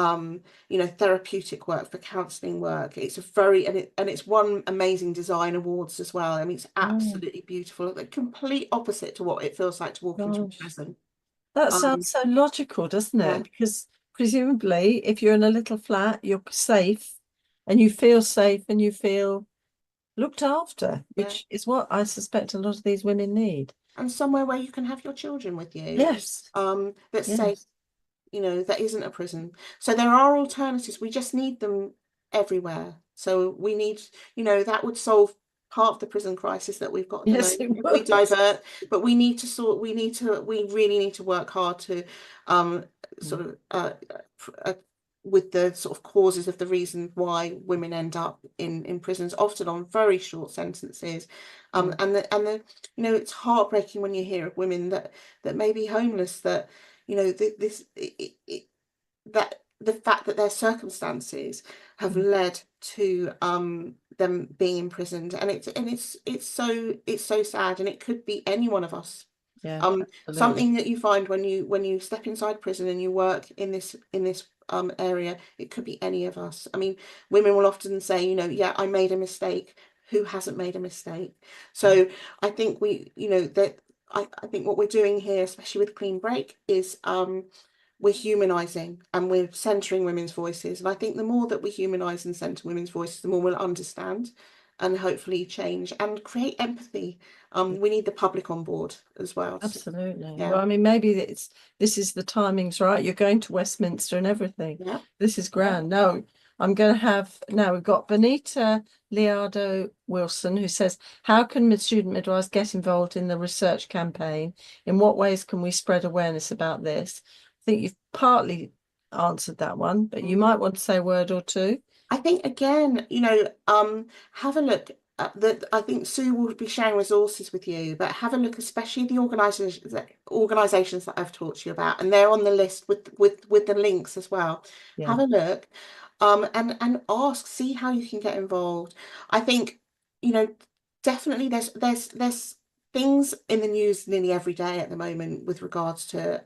therapeutic work, for counselling work. It's a very and it's won amazing design awards as well. I mean, it's absolutely beautiful. The complete opposite to what it feels like to walk into a prison. That sounds so logical, doesn't it? Because presumably, if you're in a little flat, you're safe, and you feel looked after, which is what I suspect a lot of these women need. And somewhere where you can have your children with you. Yes. That's safe, that isn't a prison. So there are alternatives. We just need them everywhere. So we need, that would solve part of the prison crisis that we've got at the moment. We divert, but we really need to work hard to with the sort of causes of the reason why women end up in prisons, often on very short sentences. And it's heartbreaking when you hear of women that may be homeless, that that the fact that their circumstances have led to them being imprisoned, and it's so sad, and it could be any one of us. Something that you find when you step inside prison and you work in this area, it could be any of us. I mean, women will often say, yeah, I made a mistake. Who hasn't made a mistake? So I think I think what we're doing here, especially with Clean Break, is we're humanising and we're centering women's voices. And I think the more that we humanise and centre women's voices, the more we'll understand and hopefully change and create empathy. We need the public on board as well. Absolutely. Well, I mean, maybe this is the timings, right? You're going to Westminster and everything. Yeah. This is grand. No, I'm going to have, now we've got Benita Liardo Wilson, who says, how can student midwives get involved in the research campaign? In what ways can we spread awareness about this? I think you've partly answered that one, but you might want to say a word or two. I think, again, have a look at I think Sue will be sharing resources with you, but have a look, especially the organisations that I've talked to you about, and they're on the list with the links as well. Have a look, and ask, see how you can get involved. I think, definitely there's things in the news nearly every day at the moment with regards to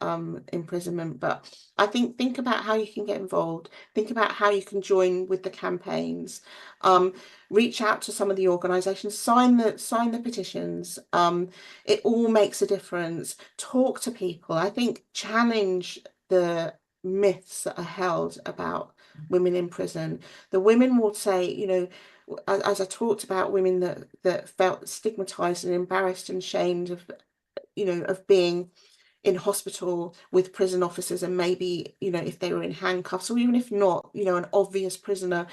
imprisonment, but I think about how you can get involved, think about how you can join with the campaigns, reach out to some of the organisations, sign the petitions. It all makes a difference. Talk to people. I think challenge the myths that are held about women in prison. The women will say, you know, as I talked about women that felt stigmatized and embarrassed and shamed of, you know, of being in hospital with prison officers, and maybe, you know, if they were in handcuffs, or even if not, you know, an obvious prisoner,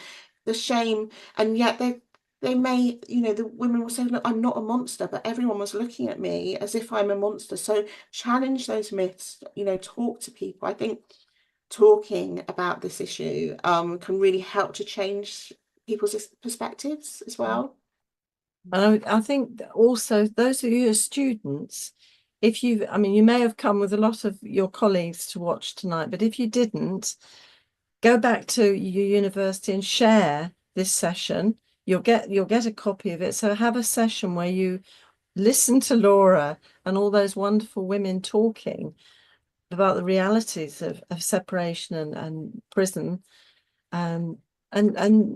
the shame. And yet they may, you know, the women will say, look, I'm not a monster, but everyone was looking at me as if I'm a monster. So challenge those myths, you know, talk to people. I think talking about this issue can really help to change people's perspectives as well. And I think also those of you who are students, if you, I mean, you may have come with a lot of your colleagues to watch tonight, but if you didn't, go back to your university and share this session. You'll get a copy of it. So have a session where you listen to Laura and all those wonderful women talking about the realities of separation and prison, and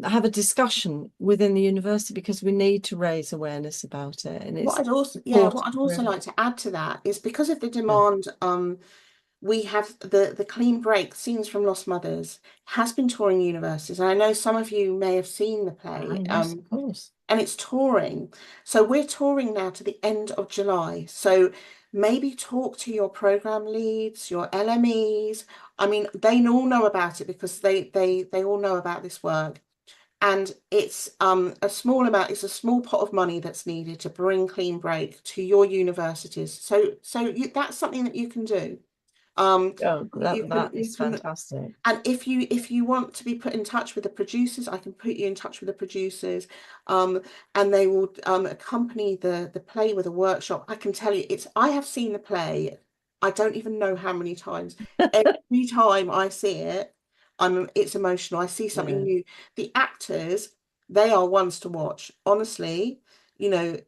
have a discussion within the university, because we need to raise awareness about it. And it's what I'd also like to add to that is, because of the demand, we have the Clean Break Scenes from Lost Mothers has been touring universities. And I know some of you may have seen the play. Yes, of course. And it's touring. So we're touring now to the end of July. So maybe talk to your program leads, your LMEs. I mean, they all know about it, because they all know about this work. And it's a small amount, it's a small pot of money that's needed to bring Clean Break to your universities. So that's something that you can do. That is fantastic. And if you want to be put in touch with the producers, I can put you in touch with the producers, and they will accompany the play with a workshop. I can tell you, I have seen the play, I don't even know how many times. Every time I see it, it's emotional. I see something new. The actors, they are ones to watch. Honestly, you know,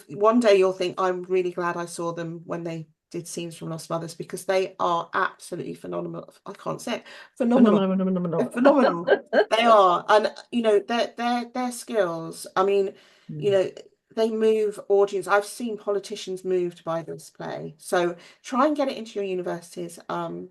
one day you'll think, I'm really glad I saw them when they did Scenes from Lost Mothers, because they are absolutely phenomenal. I can't say it. Phenomenal. They are. And you know, their skills, I mean, you know, they move audience. I've seen politicians moved by this play. So try and get it into your universities. And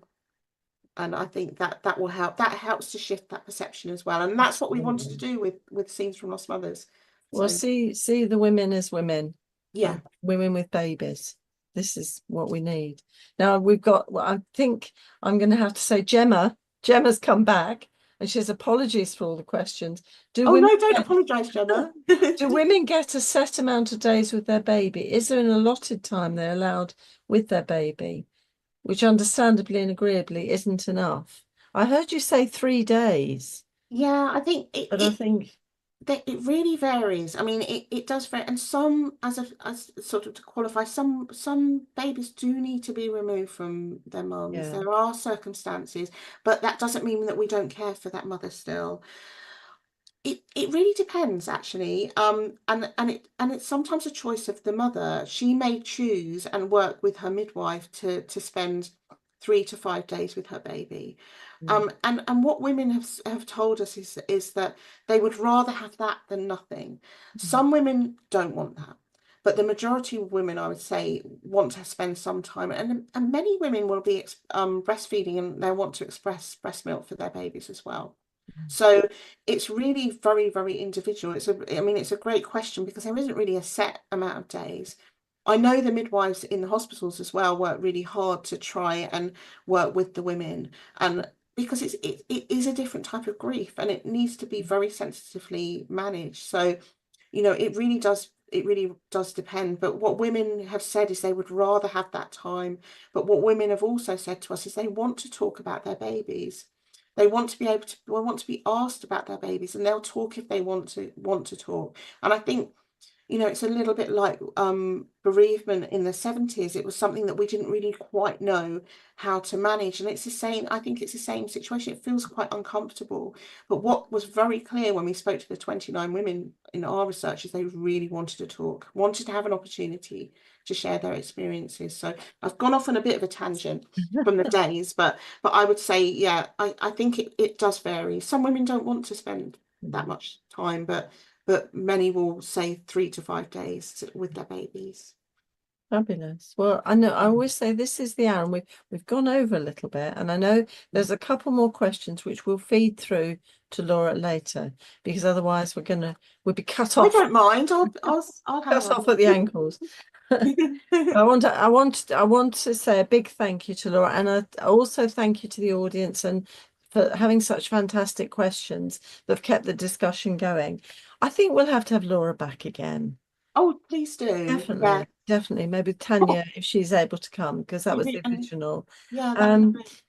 I think that will help. That helps to shift that perception as well. And that's what we wanted to do with Scenes from Lost Mothers. Well, see the women as women. Yeah. Women with babies. This is what we need. Now we've got, well, I think I'm going to have to say Gemma's come back, and she has apologies for all the questions. No, don't apologise, Gemma. Do women get a set amount of days with their baby? Is there an allotted time they're allowed with their baby, which understandably and agreeably isn't enough? I heard you say 3 days. Yeah, I think it really varies. I mean, it does vary, and some, as sort of to qualify, some babies do need to be removed from their mums. Yeah. There are circumstances, but that doesn't mean that we don't care for that mother still. It really depends, actually, and it's sometimes a choice of the mother. She may choose and work with her midwife to spend 3 to 5 days with her baby. And what women have told us is that they would rather have that than nothing. Some women don't want that, but the majority of women, I would say, want to spend some time, and many women will be breastfeeding, and they want to express breast milk for their babies as well. So it's really very, very individual. It's a great question, because there isn't really a set amount of days. I know the midwives in the hospitals as well work really hard to try and work with the women, and because it is a different type of grief, and it needs to be very sensitively managed. So, you know, it really does depend. But what women have said is they would rather have that time. But what women have also said to us is they want to talk about their babies. They want to be asked about their babies, and they'll talk if they want to talk. And I think, you know, it's a little bit like bereavement in the 70s. It was something that we didn't really quite know how to manage. And it's the same, I think it's the same situation. It feels quite uncomfortable. But what was very clear when we spoke to the 29 women in our research is they really wanted to talk, wanted to have an opportunity to share their experiences. So I've gone off on a bit of a tangent from the days, but I would say, yeah, I think it does vary. Some women don't want to spend that much time, but many will say 3 to 5 days with their babies. Fabulous. Well, I know I always say this is the hour, and we've gone over a little bit, and I know there's a couple more questions which we'll feed through to Laura later, because otherwise we'll be cut off. I don't mind. I'll hang Cut on. off at the ankles. I want to say a big thank you to Laura, and I also thank you to the audience and for having such fantastic questions that have kept the discussion going. I think we'll have to have Laura back again. Oh, please do. Definitely, Yeah. definitely. Maybe Tanya, if she's able to come, because that was the original. Yeah. That'd be great.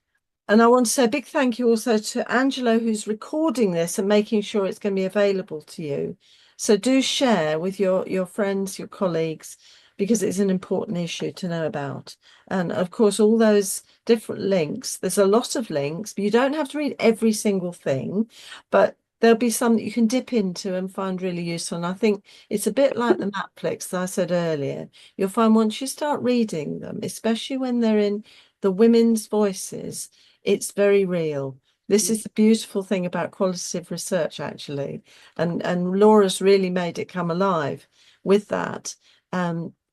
And I want to say a big thank you also to Angelo, who's recording this and making sure it's going to be available to you. So do share with your friends, your colleagues, because it's an important issue to know about. And of course, all those different links, there's a lot of links, but you don't have to read every single thing, but there'll be some that you can dip into and find really useful. And I think it's a bit like the Matflix that I said earlier. You'll find once you start reading them, especially when they're in the women's voices, it's very real. This is the beautiful thing about qualitative research, actually. And Laura's really made it come alive with that.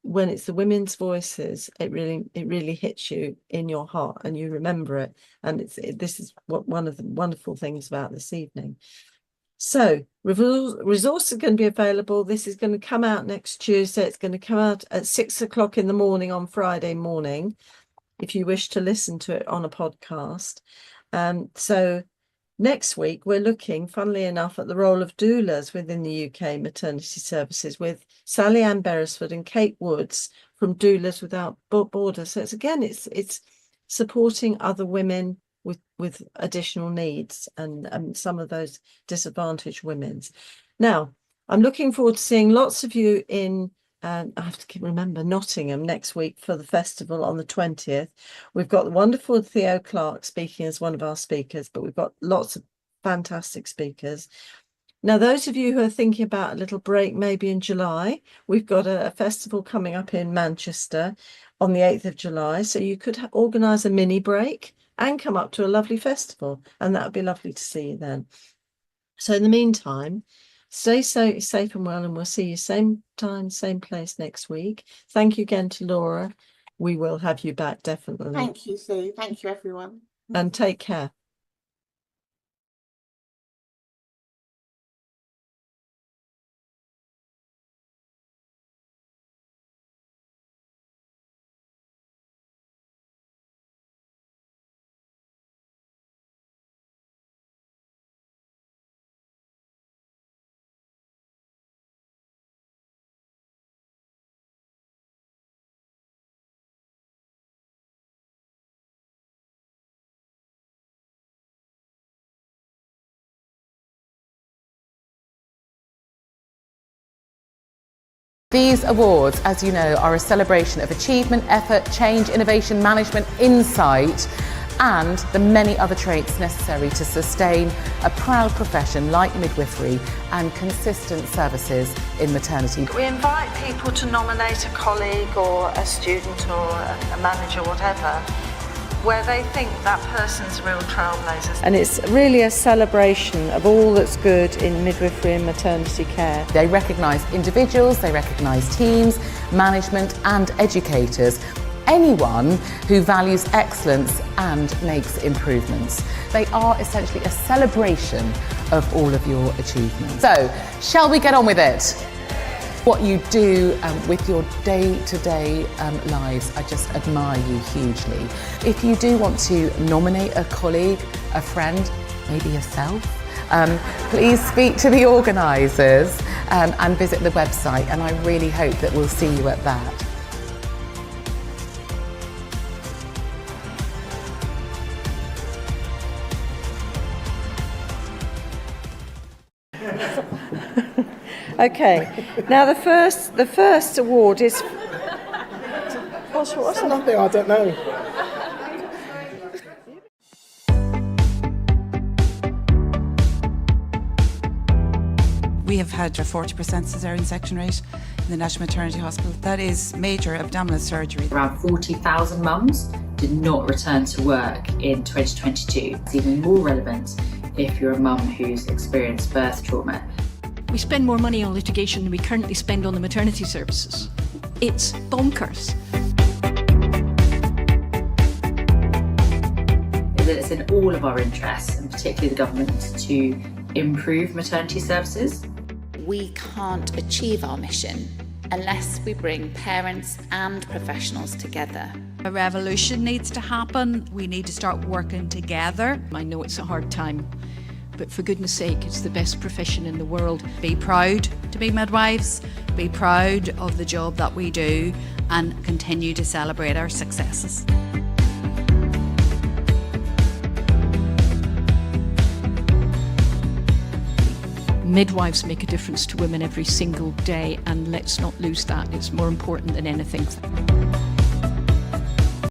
When it's the women's voices, it really hits you in your heart and you remember it. And this is one of the wonderful things about this evening. So resources are going to be available. This is going to come out next Tuesday. It's going to come out at 6 o'clock in the morning on Friday morning, if you wish to listen to it on a podcast. So next week, we're looking, funnily enough, at the role of doulas within the UK maternity services with Sally Ann Beresford and Kate Woods from Doulas Without Borders. So it's supporting other women with additional needs and some of those disadvantaged women's. Now, I'm looking forward to seeing lots of you in, I have to remember, Nottingham next week for the festival on the 20th. We've got the wonderful Theo Clark speaking as one of our speakers, but we've got lots of fantastic speakers. Now, those of you who are thinking about a little break, maybe in July, we've got a festival coming up in Manchester on the 8th of July. So you could organise a mini break and come up to a lovely festival, and that would be lovely to see you then. So in the meantime, stay safe and well, and we'll see you same time, same place next week. Thank you again to Laura. We will have you back, definitely. Thank you, Sue. Thank you, everyone. And take care. These awards, as you know, are a celebration of achievement, effort, change, innovation, management, insight, and the many other traits necessary to sustain a proud profession like midwifery and consistent services in maternity. We invite people to nominate a colleague or a student or a manager, whatever, where they think that person's a real trailblazer. And it's really a celebration of all that's good in midwifery and maternity care. They recognise individuals, they recognise teams, management and educators, anyone who values excellence and makes improvements. They are essentially a celebration of all of your achievements. So, shall we get on with it? What you do with your day-to-day lives, I just admire you hugely. If you do want to nominate a colleague, a friend, maybe yourself, please speak to the organisers and visit the website, and I really hope that we'll see you at that. Okay, now the first award is. What's nothing? I don't know. We have had a 40% caesarean section rate in the National Maternity Hospital. That is major abdominal surgery. Around 40,000 mums did not return to work in 2022. It's even more relevant if you're a mum who's experienced birth trauma. We spend more money on litigation than we currently spend on the maternity services. It's bonkers. That it's in all of our interests, and particularly the government, to improve maternity services. We can't achieve our mission unless we bring parents and professionals together. A revolution needs to happen. We need to start working together. I know it's a hard time, but for goodness sake, it's the best profession in the world. Be proud to be midwives, be proud of the job that we do, and continue to celebrate our successes. Midwives make a difference to women every single day, and let's not lose that. It's more important than anything.